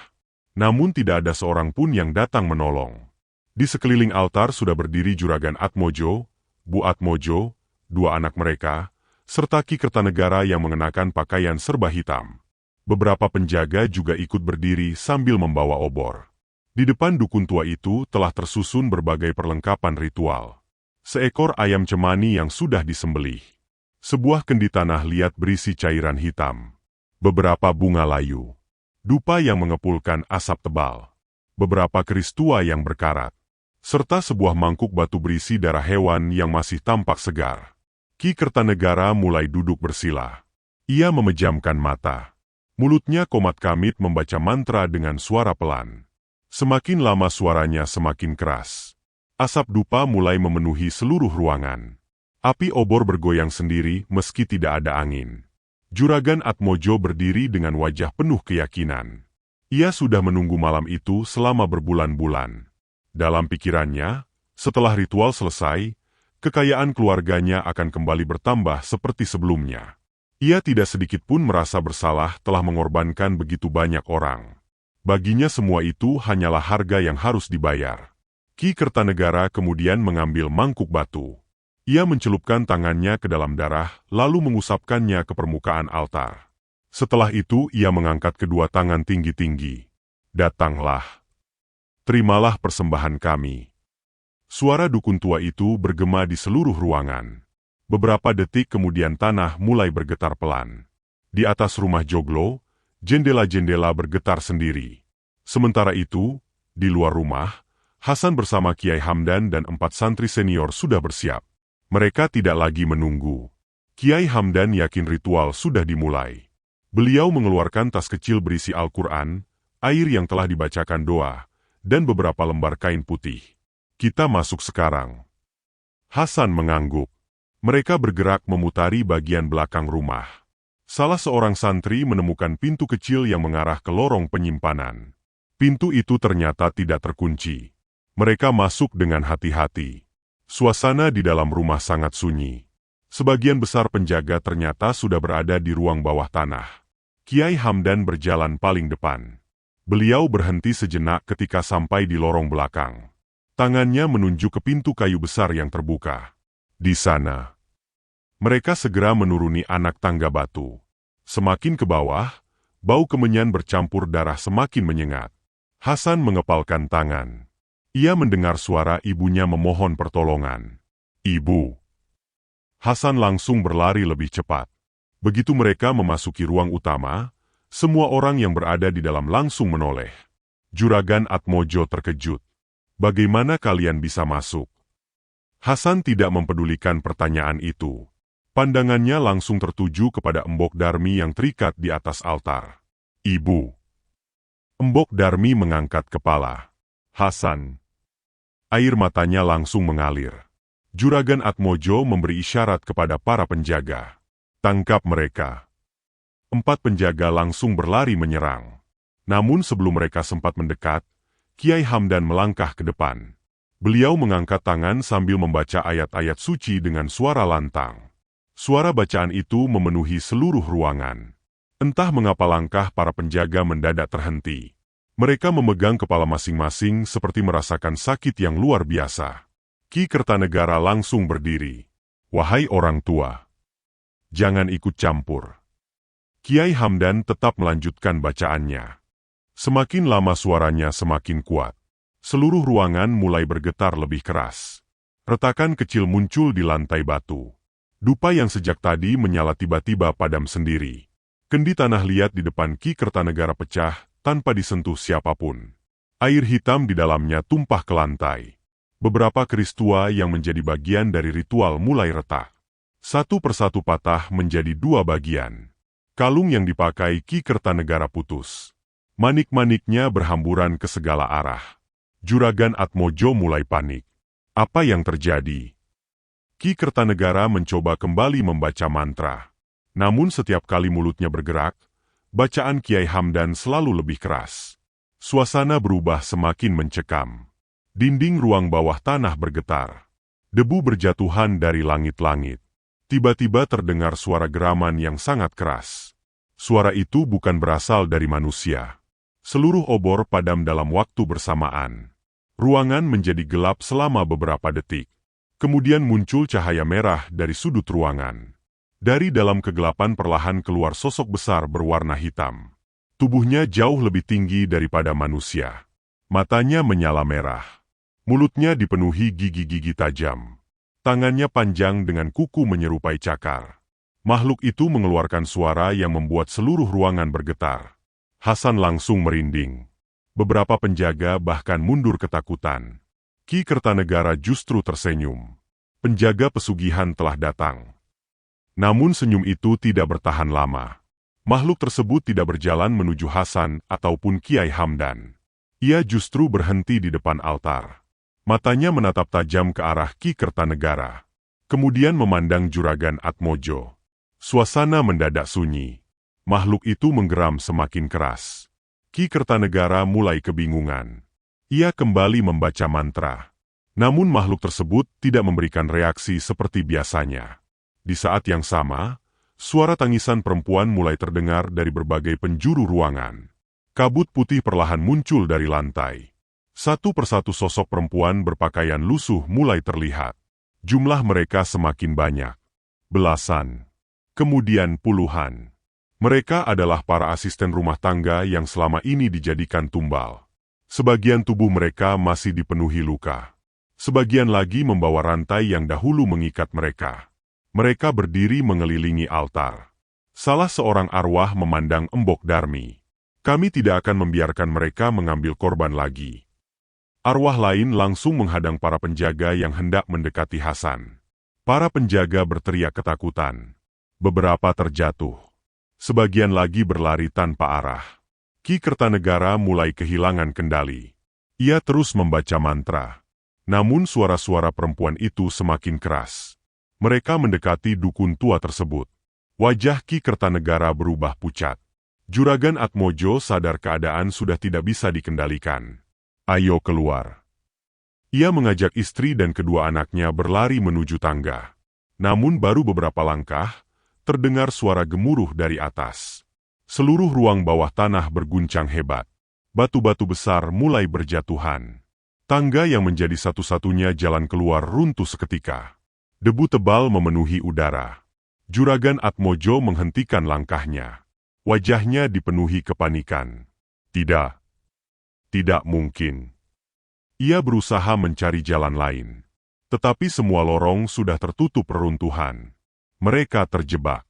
Namun tidak ada seorang pun yang datang menolong. Di sekeliling altar sudah berdiri Juragan Atmojo, Bu Atmojo, 2 anak mereka, serta Ki Kertanegara yang mengenakan pakaian serba hitam. Beberapa penjaga juga ikut berdiri sambil membawa obor. Di depan dukun tua itu telah tersusun berbagai perlengkapan ritual. Seekor ayam cemani yang sudah disembelih. Sebuah kendi tanah liat berisi cairan hitam. Beberapa bunga layu. Dupa yang mengepulkan asap tebal. Beberapa keris tua yang berkarat. Serta sebuah mangkuk batu berisi darah hewan yang masih tampak segar. Ki Kertanegara mulai duduk bersila. Ia memejamkan mata. Mulutnya komat kamit membaca mantra dengan suara pelan. Semakin lama suaranya semakin keras. Asap dupa mulai memenuhi seluruh ruangan. Api obor bergoyang sendiri meski tidak ada angin. Juragan Atmojo berdiri dengan wajah penuh keyakinan. Ia sudah menunggu malam itu selama berbulan-bulan. Dalam pikirannya, setelah ritual selesai, kekayaan keluarganya akan kembali bertambah seperti sebelumnya. Ia tidak sedikit pun merasa bersalah telah mengorbankan begitu banyak orang. Baginya semua itu hanyalah harga yang harus dibayar. Ki Kertanegara kemudian mengambil mangkuk batu. Ia mencelupkan tangannya ke dalam darah, lalu mengusapkannya ke permukaan altar. Setelah itu ia mengangkat kedua tangan tinggi-tinggi. "Datanglah. Terimalah persembahan kami." Suara dukun tua itu bergema di seluruh ruangan. Beberapa detik kemudian tanah mulai bergetar pelan. Di atas rumah joglo, jendela-jendela bergetar sendiri. Sementara itu, di luar rumah, Hasan bersama Kiai Hamdan dan 4 santri senior sudah bersiap. Mereka tidak lagi menunggu. Kiai Hamdan yakin ritual sudah dimulai. Beliau mengeluarkan tas kecil berisi Al-Quran, air yang telah dibacakan doa, dan beberapa lembar kain putih. "Kita masuk sekarang." Hasan mengangguk. Mereka bergerak memutari bagian belakang rumah. Salah seorang santri menemukan pintu kecil yang mengarah ke lorong penyimpanan. Pintu itu ternyata tidak terkunci. Mereka masuk dengan hati-hati. Suasana di dalam rumah sangat sunyi. Sebagian besar penjaga ternyata sudah berada di ruang bawah tanah. Kiai Hamdan berjalan paling depan. Beliau berhenti sejenak ketika sampai di lorong belakang. Tangannya menunjuk ke pintu kayu besar yang terbuka. Di sana, mereka segera menuruni anak tangga batu. Semakin ke bawah, bau kemenyan bercampur darah semakin menyengat. Hasan mengepalkan tangan. Ia mendengar suara ibunya memohon pertolongan. "Ibu!" Hasan langsung berlari lebih cepat. Begitu mereka memasuki ruang utama, semua orang yang berada di dalam langsung menoleh. Juragan Atmojo terkejut. "Bagaimana kalian bisa masuk?" Hasan tidak mempedulikan pertanyaan itu. Pandangannya langsung tertuju kepada Embok Darmi yang terikat di atas altar. "Ibu!" Embok Darmi mengangkat kepala. "Hasan!" Air matanya langsung mengalir. Juragan Atmojo memberi isyarat kepada para penjaga. "Tangkap mereka." 4 penjaga langsung berlari menyerang. Namun sebelum mereka sempat mendekat, Kiai Hamdan melangkah ke depan. Beliau mengangkat tangan sambil membaca ayat-ayat suci dengan suara lantang. Suara bacaan itu memenuhi seluruh ruangan. Entah mengapa langkah para penjaga mendadak terhenti. Mereka memegang kepala masing-masing seperti merasakan sakit yang luar biasa. Ki Kertanegara langsung berdiri. "Wahai orang tua, jangan ikut campur." Kiai Hamdan tetap melanjutkan bacaannya. Semakin lama suaranya semakin kuat. Seluruh ruangan mulai bergetar lebih keras. Retakan kecil muncul di lantai batu. Dupa yang sejak tadi menyala tiba-tiba padam sendiri. Kendi tanah liat di depan Ki Kertanegara pecah tanpa disentuh siapapun. Air hitam di dalamnya tumpah ke lantai. Beberapa keris tua yang menjadi bagian dari ritual mulai retak. Satu persatu patah menjadi 2 bagian. Kalung yang dipakai Ki Kertanegara putus. Manik-maniknya berhamburan ke segala arah. Juragan Atmojo mulai panik. Apa yang terjadi? Ki Kertanegara mencoba kembali membaca mantra. Namun setiap kali mulutnya bergerak, bacaan Kiai Hamdan selalu lebih keras. Suasana berubah semakin mencekam. Dinding ruang bawah tanah bergetar. Debu berjatuhan dari langit-langit. Tiba-tiba terdengar suara geraman yang sangat keras. Suara itu bukan berasal dari manusia. Seluruh obor padam dalam waktu bersamaan. Ruangan menjadi gelap selama beberapa detik. Kemudian muncul cahaya merah dari sudut ruangan. Dari dalam kegelapan perlahan keluar sosok besar berwarna hitam. Tubuhnya jauh lebih tinggi daripada manusia. Matanya menyala merah. Mulutnya dipenuhi gigi-gigi tajam. Tangannya panjang dengan kuku menyerupai cakar. Makhluk itu mengeluarkan suara yang membuat seluruh ruangan bergetar. Hasan langsung merinding. Beberapa penjaga bahkan mundur ketakutan. Ki Kertanegara justru tersenyum. Penjaga pesugihan telah datang. Namun senyum itu tidak bertahan lama. Makhluk tersebut tidak berjalan menuju Hasan ataupun Kiai Hamdan. Ia justru berhenti di depan altar. Matanya menatap tajam ke arah Ki Kertanegara. Kemudian memandang Juragan Atmojo. Suasana mendadak sunyi. Makhluk itu menggeram semakin keras. Ki Kertanegara mulai kebingungan. Ia kembali membaca mantra. Namun makhluk tersebut tidak memberikan reaksi seperti biasanya. Di saat yang sama, suara tangisan perempuan mulai terdengar dari berbagai penjuru ruangan. Kabut putih perlahan muncul dari lantai. Satu persatu sosok perempuan berpakaian lusuh mulai terlihat. Jumlah mereka semakin banyak. Belasan. Kemudian puluhan. Mereka adalah para asisten rumah tangga yang selama ini dijadikan tumbal. Sebagian tubuh mereka masih dipenuhi luka. Sebagian lagi membawa rantai yang dahulu mengikat mereka. Mereka berdiri mengelilingi altar. Salah seorang arwah memandang Embok Darmi. "Kami tidak akan membiarkan mereka mengambil korban lagi." Arwah lain langsung menghadang para penjaga yang hendak mendekati Hasan. Para penjaga berteriak ketakutan. Beberapa terjatuh. Sebagian lagi berlari tanpa arah. Ki Kertanegara mulai kehilangan kendali. Ia terus membaca mantra. Namun suara-suara perempuan itu semakin keras. Mereka mendekati dukun tua tersebut. Wajah Ki Kertanegara berubah pucat. Juragan Atmojo sadar keadaan sudah tidak bisa dikendalikan. "Ayo keluar." Ia mengajak istri dan kedua anaknya berlari menuju tangga. Namun baru beberapa langkah, terdengar suara gemuruh dari atas. Seluruh ruang bawah tanah berguncang hebat. Batu-batu besar mulai berjatuhan. Tangga yang menjadi satu-satunya jalan keluar runtuh seketika. Debu tebal memenuhi udara. Juragan Atmojo menghentikan langkahnya. Wajahnya dipenuhi kepanikan. Tidak. Tidak mungkin. Ia berusaha mencari jalan lain. Tetapi semua lorong sudah tertutup reruntuhan. Mereka terjebak.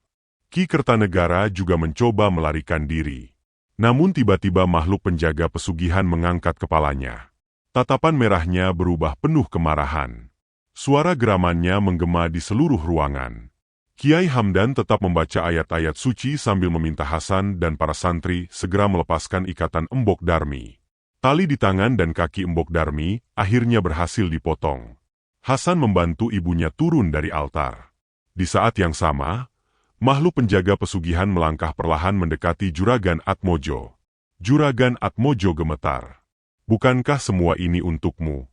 Ki Kertanegara juga mencoba melarikan diri. Namun tiba-tiba makhluk penjaga pesugihan mengangkat kepalanya. Tatapan merahnya berubah penuh kemarahan. Suara geramannya menggema di seluruh ruangan. Kiai Hamdan tetap membaca ayat-ayat suci sambil meminta Hasan dan para santri segera melepaskan ikatan Embok Darmi. Tali di tangan dan kaki Embok Darmi akhirnya berhasil dipotong. Hasan membantu ibunya turun dari altar. Di saat yang sama, makhluk penjaga pesugihan melangkah perlahan mendekati Juragan Atmojo. Juragan Atmojo gemetar. Bukankah semua ini untukmu?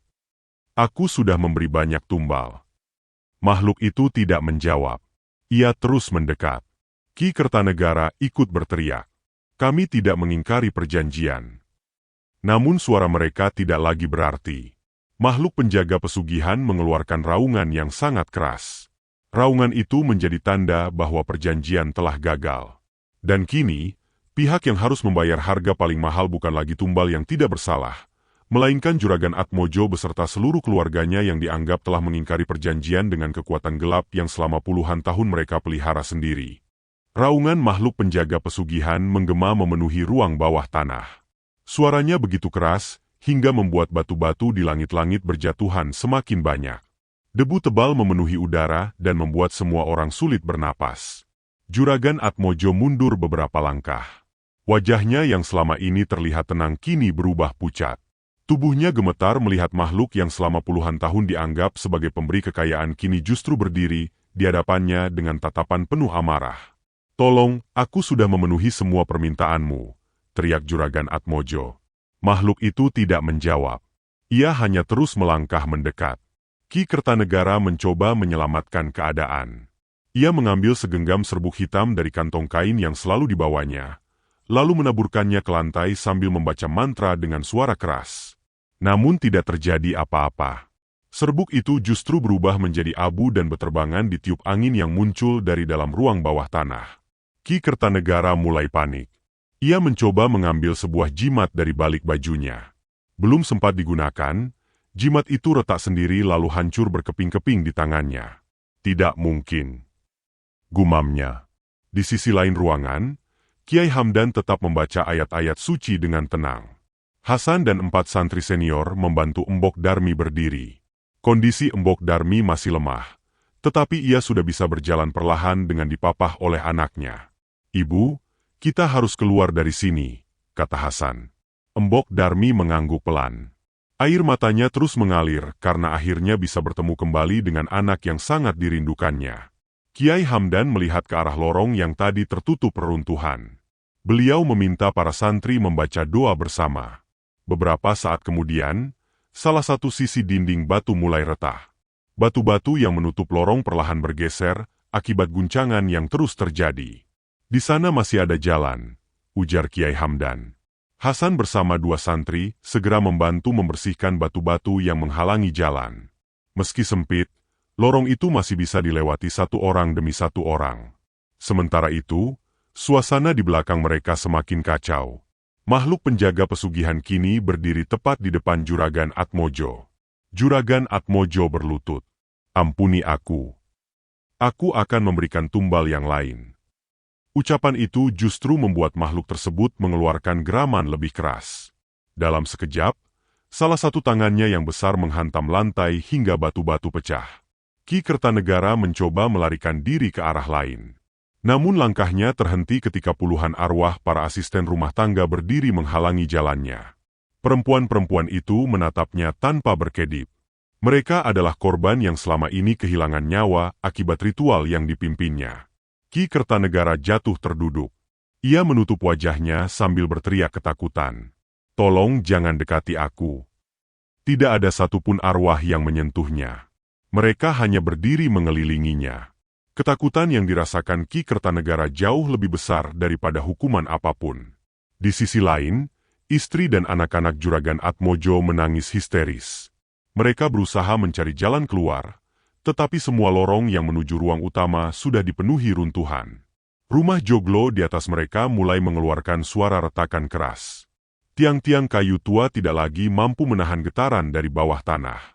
Aku sudah memberi banyak tumbal. Makhluk itu tidak menjawab. Ia terus mendekat. Ki Kertanegara ikut berteriak. Kami tidak mengingkari perjanjian. Namun suara mereka tidak lagi berarti. Makhluk penjaga pesugihan mengeluarkan raungan yang sangat keras. Raungan itu menjadi tanda bahwa perjanjian telah gagal. Dan kini, pihak yang harus membayar harga paling mahal bukan lagi tumbal yang tidak bersalah, melainkan Juragan Atmojo beserta seluruh keluarganya yang dianggap telah mengingkari perjanjian dengan kekuatan gelap yang selama puluhan tahun mereka pelihara sendiri. Raungan makhluk penjaga pesugihan menggema memenuhi ruang bawah tanah. Suaranya begitu keras, hingga membuat batu-batu di langit-langit berjatuhan semakin banyak. Debu tebal memenuhi udara dan membuat semua orang sulit bernapas. Juragan Atmojo mundur beberapa langkah. Wajahnya yang selama ini terlihat tenang kini berubah pucat. Tubuhnya gemetar melihat makhluk yang selama puluhan tahun dianggap sebagai pemberi kekayaan kini justru berdiri di hadapannya dengan tatapan penuh amarah. "Tolong, aku sudah memenuhi semua permintaanmu," teriak Juragan Atmojo. Makhluk itu tidak menjawab. Ia hanya terus melangkah mendekat. Ki Kertanegara mencoba menyelamatkan keadaan. Ia mengambil segenggam serbuk hitam dari kantong kain yang selalu dibawanya, lalu menaburkannya ke lantai sambil membaca mantra dengan suara keras. Namun tidak terjadi apa-apa. Serbuk itu justru berubah menjadi abu dan beterbangan ditiup angin yang muncul dari dalam ruang bawah tanah. Ki Kertanegara mulai panik. Ia mencoba mengambil sebuah jimat dari balik bajunya. Belum sempat digunakan, jimat itu retak sendiri lalu hancur berkeping-keping di tangannya. Tidak mungkin, gumamnya. Di sisi lain ruangan, Kiai Hamdan tetap membaca ayat-ayat suci dengan tenang. Hasan dan 4 santri senior membantu Embok Darmi berdiri. Kondisi Embok Darmi masih lemah, tetapi ia sudah bisa berjalan perlahan dengan dipapah oleh anaknya. "Ibu, kita harus keluar dari sini," kata Hasan. Embok Darmi mengangguk pelan. Air matanya terus mengalir karena akhirnya bisa bertemu kembali dengan anak yang sangat dirindukannya. Kiai Hamdan melihat ke arah lorong yang tadi tertutup reruntuhan. Beliau meminta para santri membaca doa bersama. Beberapa saat kemudian, salah satu sisi dinding batu mulai retak. Batu-batu yang menutup lorong perlahan bergeser akibat guncangan yang terus terjadi. "Di sana masih ada jalan," ujar Kiai Hamdan. Hasan bersama 2 santri segera membantu membersihkan batu-batu yang menghalangi jalan. Meski sempit, lorong itu masih bisa dilewati 1 orang demi 1 orang. Sementara itu, suasana di belakang mereka semakin kacau. Makhluk penjaga pesugihan kini berdiri tepat di depan Juragan Atmojo. Juragan Atmojo berlutut. "Ampuni aku. Aku akan memberikan tumbal yang lain." Ucapan itu justru membuat makhluk tersebut mengeluarkan geraman lebih keras. Dalam sekejap, salah satu tangannya yang besar menghantam lantai hingga batu-batu pecah. Ki Kertanegara mencoba melarikan diri ke arah lain. Namun langkahnya terhenti ketika puluhan arwah para asisten rumah tangga berdiri menghalangi jalannya. Perempuan-perempuan itu menatapnya tanpa berkedip. Mereka adalah korban yang selama ini kehilangan nyawa akibat ritual yang dipimpinnya. Ki Kertanegara jatuh terduduk. Ia menutup wajahnya sambil berteriak ketakutan. "Tolong jangan dekati aku." Tidak ada satupun arwah yang menyentuhnya. Mereka hanya berdiri mengelilinginya. Ketakutan yang dirasakan Ki Kertanegara jauh lebih besar daripada hukuman apapun. Di sisi lain, istri dan anak-anak Juragan Atmojo menangis histeris. Mereka berusaha mencari jalan keluar, tetapi semua lorong yang menuju ruang utama sudah dipenuhi runtuhan. Rumah joglo di atas mereka mulai mengeluarkan suara retakan keras. Tiang-tiang kayu tua tidak lagi mampu menahan getaran dari bawah tanah.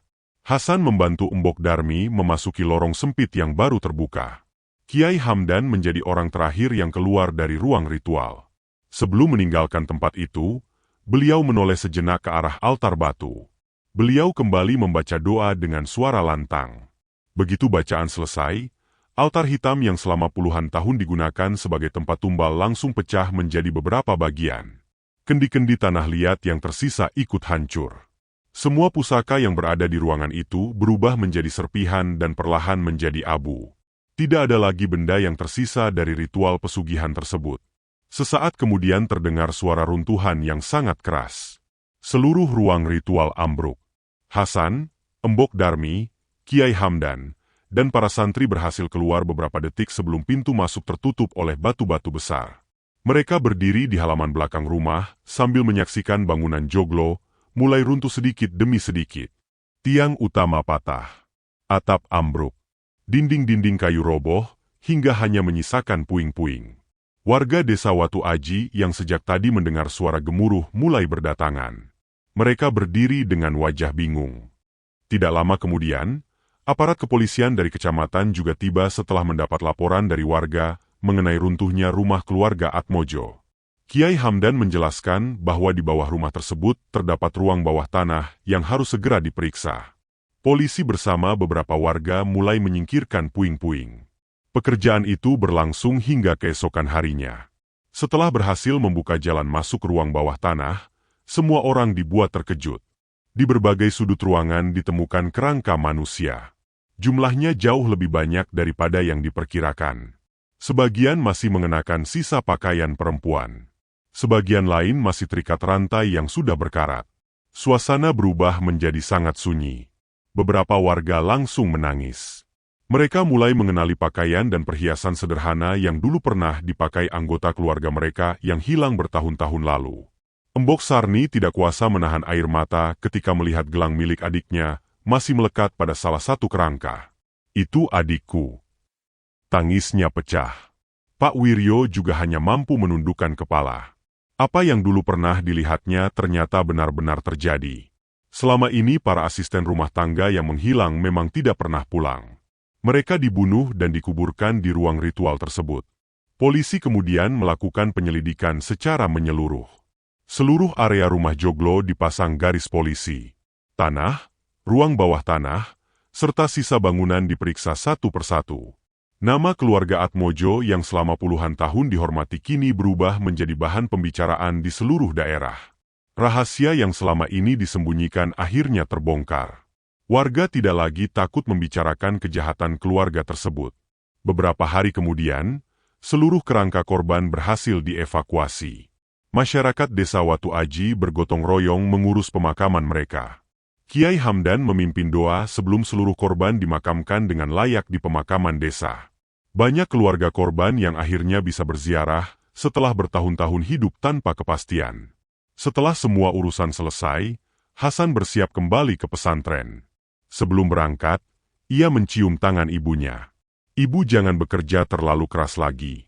Hasan membantu Embok Darmi memasuki lorong sempit yang baru terbuka. Kiai Hamdan menjadi orang terakhir yang keluar dari ruang ritual. Sebelum meninggalkan tempat itu, beliau menoleh sejenak ke arah altar batu. Beliau kembali membaca doa dengan suara lantang. Begitu bacaan selesai, altar hitam yang selama puluhan tahun digunakan sebagai tempat tumbal langsung pecah menjadi beberapa bagian. Kendi-kendi tanah liat yang tersisa ikut hancur. Semua pusaka yang berada di ruangan itu berubah menjadi serpihan dan perlahan menjadi abu. Tidak ada lagi benda yang tersisa dari ritual pesugihan tersebut. Sesaat kemudian terdengar suara runtuhan yang sangat keras. Seluruh ruang ritual ambruk. Hasan, Embok Darmi, Kiai Hamdan, dan para santri berhasil keluar beberapa detik sebelum pintu masuk tertutup oleh batu-batu besar. Mereka berdiri di halaman belakang rumah sambil menyaksikan bangunan joglo mulai runtuh sedikit demi sedikit. Tiang utama patah, atap ambruk, dinding-dinding kayu roboh, hingga hanya menyisakan puing-puing. Warga desa Watu Aji yang sejak tadi mendengar suara gemuruh mulai berdatangan. Mereka berdiri dengan wajah bingung. Tidak lama kemudian, aparat kepolisian dari kecamatan juga tiba setelah mendapat laporan dari warga mengenai runtuhnya rumah keluarga Atmojo. Kiai Hamdan menjelaskan bahwa di bawah rumah tersebut terdapat ruang bawah tanah yang harus segera diperiksa. Polisi bersama beberapa warga mulai menyingkirkan puing-puing. Pekerjaan itu berlangsung hingga keesokan harinya. Setelah berhasil membuka jalan masuk ruang bawah tanah, semua orang dibuat terkejut. Di berbagai sudut ruangan ditemukan kerangka manusia. Jumlahnya jauh lebih banyak daripada yang diperkirakan. Sebagian masih mengenakan sisa pakaian perempuan. Sebagian lain masih terikat rantai yang sudah berkarat. Suasana berubah menjadi sangat sunyi. Beberapa warga langsung menangis. Mereka mulai mengenali pakaian dan perhiasan sederhana yang dulu pernah dipakai anggota keluarga mereka yang hilang bertahun-tahun lalu. Embok Sarni tidak kuasa menahan air mata ketika melihat gelang milik adiknya masih melekat pada salah satu kerangka. Itu adikku. Tangisnya pecah. Pak Wiryo juga hanya mampu menundukkan kepala. Apa yang dulu pernah dilihatnya ternyata benar-benar terjadi. Selama ini para asisten rumah tangga yang menghilang memang tidak pernah pulang. Mereka dibunuh dan dikuburkan di ruang ritual tersebut. Polisi kemudian melakukan penyelidikan secara menyeluruh. Seluruh area rumah joglo dipasang garis polisi. Tanah, ruang bawah tanah, serta sisa bangunan diperiksa satu persatu. Nama keluarga Atmojo yang selama puluhan tahun dihormati kini berubah menjadi bahan pembicaraan di seluruh daerah. Rahasia yang selama ini disembunyikan akhirnya terbongkar. Warga tidak lagi takut membicarakan kejahatan keluarga tersebut. Beberapa hari kemudian, seluruh kerangka korban berhasil dievakuasi. Masyarakat desa Watu Aji bergotong royong mengurus pemakaman mereka. Kiai Hamdan memimpin doa sebelum seluruh korban dimakamkan dengan layak di pemakaman desa. Banyak keluarga korban yang akhirnya bisa berziarah setelah bertahun-tahun hidup tanpa kepastian. Setelah semua urusan selesai, Hasan bersiap kembali ke pesantren. Sebelum berangkat, ia mencium tangan ibunya. Ibu jangan bekerja terlalu keras lagi.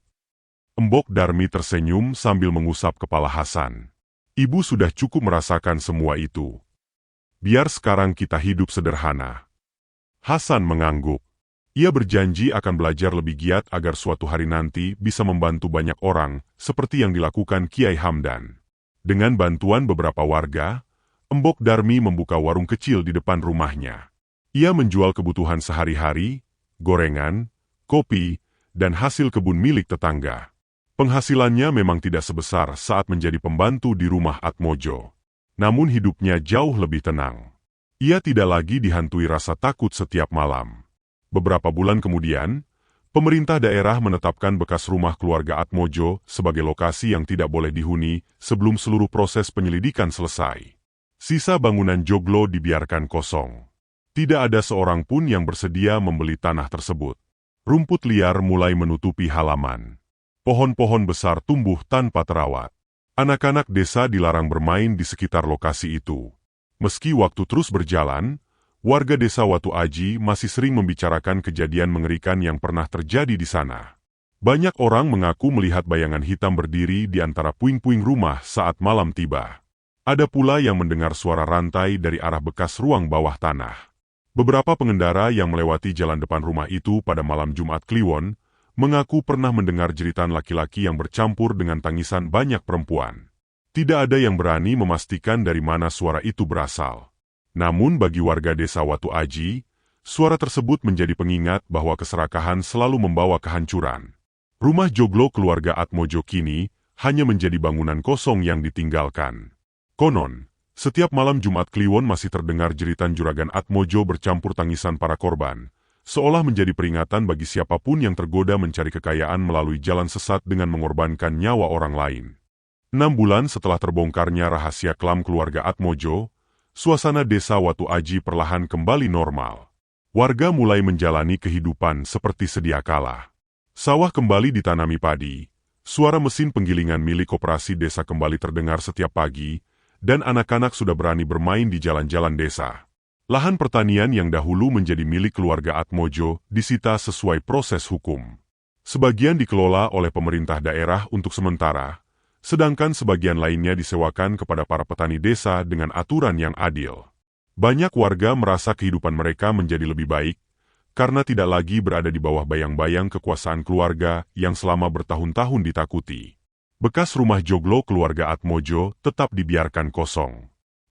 Embok Darmi tersenyum sambil mengusap kepala Hasan. Ibu sudah cukup merasakan semua itu. Biar sekarang kita hidup sederhana. Hasan mengangguk. Ia berjanji akan belajar lebih giat agar suatu hari nanti bisa membantu banyak orang, seperti yang dilakukan Kiai Hamdan. Dengan bantuan beberapa warga, Embok Darmi membuka warung kecil di depan rumahnya. Ia menjual kebutuhan sehari-hari, gorengan, kopi, dan hasil kebun milik tetangga. Penghasilannya memang tidak sebesar saat menjadi pembantu di rumah Atmojo. Namun hidupnya jauh lebih tenang. Ia tidak lagi dihantui rasa takut setiap malam. Beberapa bulan kemudian, pemerintah daerah menetapkan bekas rumah keluarga Atmojo sebagai lokasi yang tidak boleh dihuni sebelum seluruh proses penyelidikan selesai. Sisa bangunan joglo dibiarkan kosong. Tidak ada seorang pun yang bersedia membeli tanah tersebut. Rumput liar mulai menutupi halaman. Pohon-pohon besar tumbuh tanpa terawat. Anak-anak desa dilarang bermain di sekitar lokasi itu. Meski waktu terus berjalan, warga desa Watu Aji masih sering membicarakan kejadian mengerikan yang pernah terjadi di sana. Banyak orang mengaku melihat bayangan hitam berdiri di antara puing-puing rumah saat malam tiba. Ada pula yang mendengar suara rantai dari arah bekas ruang bawah tanah. Beberapa pengendara yang melewati jalan depan rumah itu pada malam Jumat Kliwon mengaku pernah mendengar jeritan laki-laki yang bercampur dengan tangisan banyak perempuan. Tidak ada yang berani memastikan dari mana suara itu berasal. Namun bagi warga desa Watu Aji, suara tersebut menjadi pengingat bahwa keserakahan selalu membawa kehancuran. Rumah joglo keluarga Atmojo kini hanya menjadi bangunan kosong yang ditinggalkan. Konon, setiap malam Jumat Kliwon masih terdengar jeritan juragan Atmojo bercampur tangisan para korban, seolah menjadi peringatan bagi siapapun yang tergoda mencari kekayaan melalui jalan sesat dengan mengorbankan nyawa orang lain. 6 bulan setelah terbongkarnya rahasia kelam keluarga Atmojo, suasana desa Watu Aji perlahan kembali normal. Warga mulai menjalani kehidupan seperti sedia kala. Sawah kembali ditanami padi, suara mesin penggilingan milik koperasi desa kembali terdengar setiap pagi, dan anak-anak sudah berani bermain di jalan-jalan desa. Lahan pertanian yang dahulu menjadi milik keluarga Atmojo disita sesuai proses hukum. Sebagian dikelola oleh pemerintah daerah untuk sementara, sedangkan sebagian lainnya disewakan kepada para petani desa dengan aturan yang adil. Banyak warga merasa kehidupan mereka menjadi lebih baik, karena tidak lagi berada di bawah bayang-bayang kekuasaan keluarga yang selama bertahun-tahun ditakuti. Bekas rumah joglo keluarga Atmojo tetap dibiarkan kosong.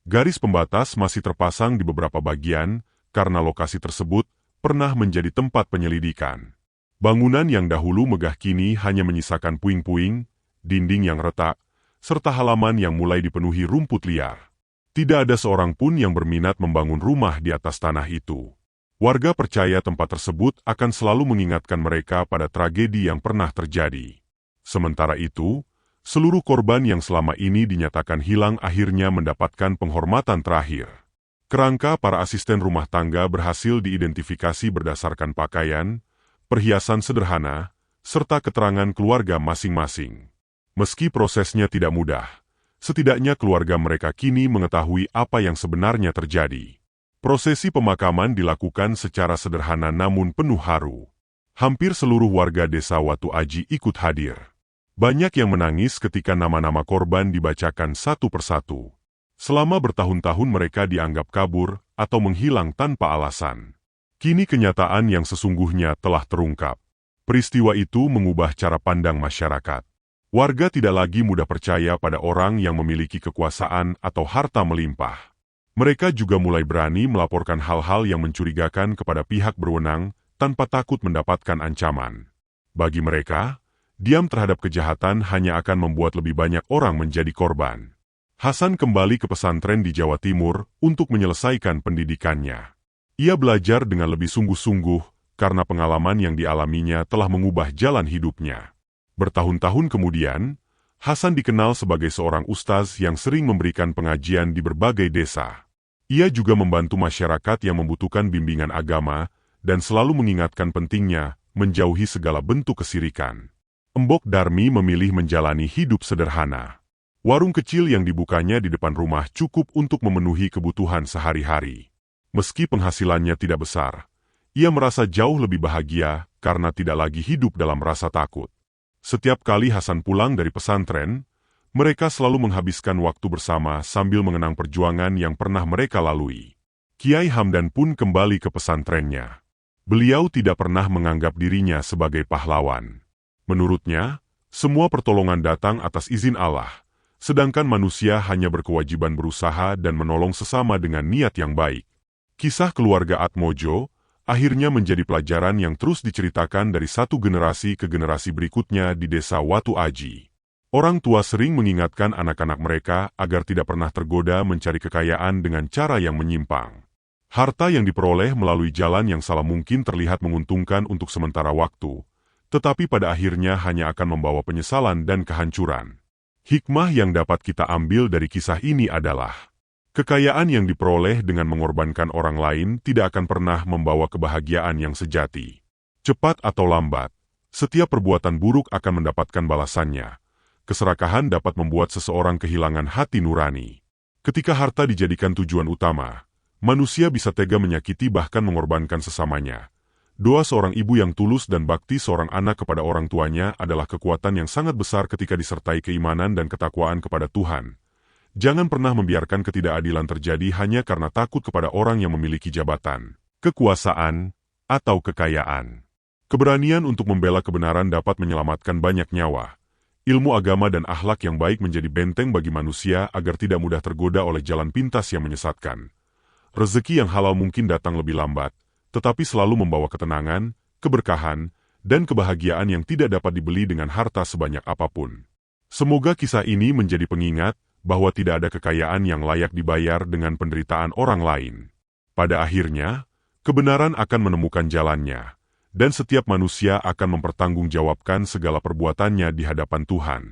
Garis pembatas masih terpasang di beberapa bagian, karena lokasi tersebut pernah menjadi tempat penyelidikan. Bangunan yang dahulu megah kini hanya menyisakan puing-puing, dinding yang retak, serta halaman yang mulai dipenuhi rumput liar. Tidak ada seorang pun yang berminat membangun rumah di atas tanah itu. Warga percaya tempat tersebut akan selalu mengingatkan mereka pada tragedi yang pernah terjadi. Sementara itu, seluruh korban yang selama ini dinyatakan hilang akhirnya mendapatkan penghormatan terakhir. Kerangka para asisten rumah tangga berhasil diidentifikasi berdasarkan pakaian, perhiasan sederhana, serta keterangan keluarga masing-masing. Meski prosesnya tidak mudah, setidaknya keluarga mereka kini mengetahui apa yang sebenarnya terjadi. Prosesi pemakaman dilakukan secara sederhana namun penuh haru. Hampir seluruh warga desa Watu Aji ikut hadir. Banyak yang menangis ketika nama-nama korban dibacakan satu persatu. Selama bertahun-tahun mereka dianggap kabur atau menghilang tanpa alasan. Kini kenyataan yang sesungguhnya telah terungkap. Peristiwa itu mengubah cara pandang masyarakat. Warga tidak lagi mudah percaya pada orang yang memiliki kekuasaan atau harta melimpah. Mereka juga mulai berani melaporkan hal-hal yang mencurigakan kepada pihak berwenang tanpa takut mendapatkan ancaman. Bagi mereka, diam terhadap kejahatan hanya akan membuat lebih banyak orang menjadi korban. Hasan kembali ke pesantren di Jawa Timur untuk menyelesaikan pendidikannya. Ia belajar dengan lebih sungguh-sungguh karena pengalaman yang dialaminya telah mengubah jalan hidupnya. Bertahun-tahun kemudian, Hasan dikenal sebagai seorang ustaz yang sering memberikan pengajian di berbagai desa. Ia juga membantu masyarakat yang membutuhkan bimbingan agama dan selalu mengingatkan pentingnya menjauhi segala bentuk kesirikan. Embok Darmi memilih menjalani hidup sederhana. Warung kecil yang dibukanya di depan rumah cukup untuk memenuhi kebutuhan sehari-hari. Meski penghasilannya tidak besar, ia merasa jauh lebih bahagia karena tidak lagi hidup dalam rasa takut. Setiap kali Hasan pulang dari pesantren, mereka selalu menghabiskan waktu bersama sambil mengenang perjuangan yang pernah mereka lalui. Kiai Hamdan pun kembali ke pesantrennya. Beliau tidak pernah menganggap dirinya sebagai pahlawan. Menurutnya, semua pertolongan datang atas izin Allah, sedangkan manusia hanya berkewajiban berusaha dan menolong sesama dengan niat yang baik. Kisah keluarga Atmojo akhirnya menjadi pelajaran yang terus diceritakan dari satu generasi ke generasi berikutnya di desa Watu Aji. Orang tua sering mengingatkan anak-anak mereka agar tidak pernah tergoda mencari kekayaan dengan cara yang menyimpang. Harta yang diperoleh melalui jalan yang salah mungkin terlihat menguntungkan untuk sementara waktu, tetapi pada akhirnya hanya akan membawa penyesalan dan kehancuran. Hikmah yang dapat kita ambil dari kisah ini adalah, kekayaan yang diperoleh dengan mengorbankan orang lain tidak akan pernah membawa kebahagiaan yang sejati. Cepat atau lambat, setiap perbuatan buruk akan mendapatkan balasannya. Keserakahan dapat membuat seseorang kehilangan hati nurani. Ketika harta dijadikan tujuan utama, manusia bisa tega menyakiti bahkan mengorbankan sesamanya. Doa seorang ibu yang tulus dan bakti seorang anak kepada orang tuanya adalah kekuatan yang sangat besar ketika disertai keimanan dan ketakwaan kepada Tuhan. Jangan pernah membiarkan ketidakadilan terjadi hanya karena takut kepada orang yang memiliki jabatan, kekuasaan, atau kekayaan. Keberanian untuk membela kebenaran dapat menyelamatkan banyak nyawa. Ilmu agama dan akhlak yang baik menjadi benteng bagi manusia agar tidak mudah tergoda oleh jalan pintas yang menyesatkan. Rezeki yang halal mungkin datang lebih lambat, tetapi selalu membawa ketenangan, keberkahan, dan kebahagiaan yang tidak dapat dibeli dengan harta sebanyak apapun. Semoga kisah ini menjadi pengingat bahwa tidak ada kekayaan yang layak dibayar dengan penderitaan orang lain. Pada akhirnya, kebenaran akan menemukan jalannya, dan setiap manusia akan mempertanggungjawabkan segala perbuatannya di hadapan Tuhan.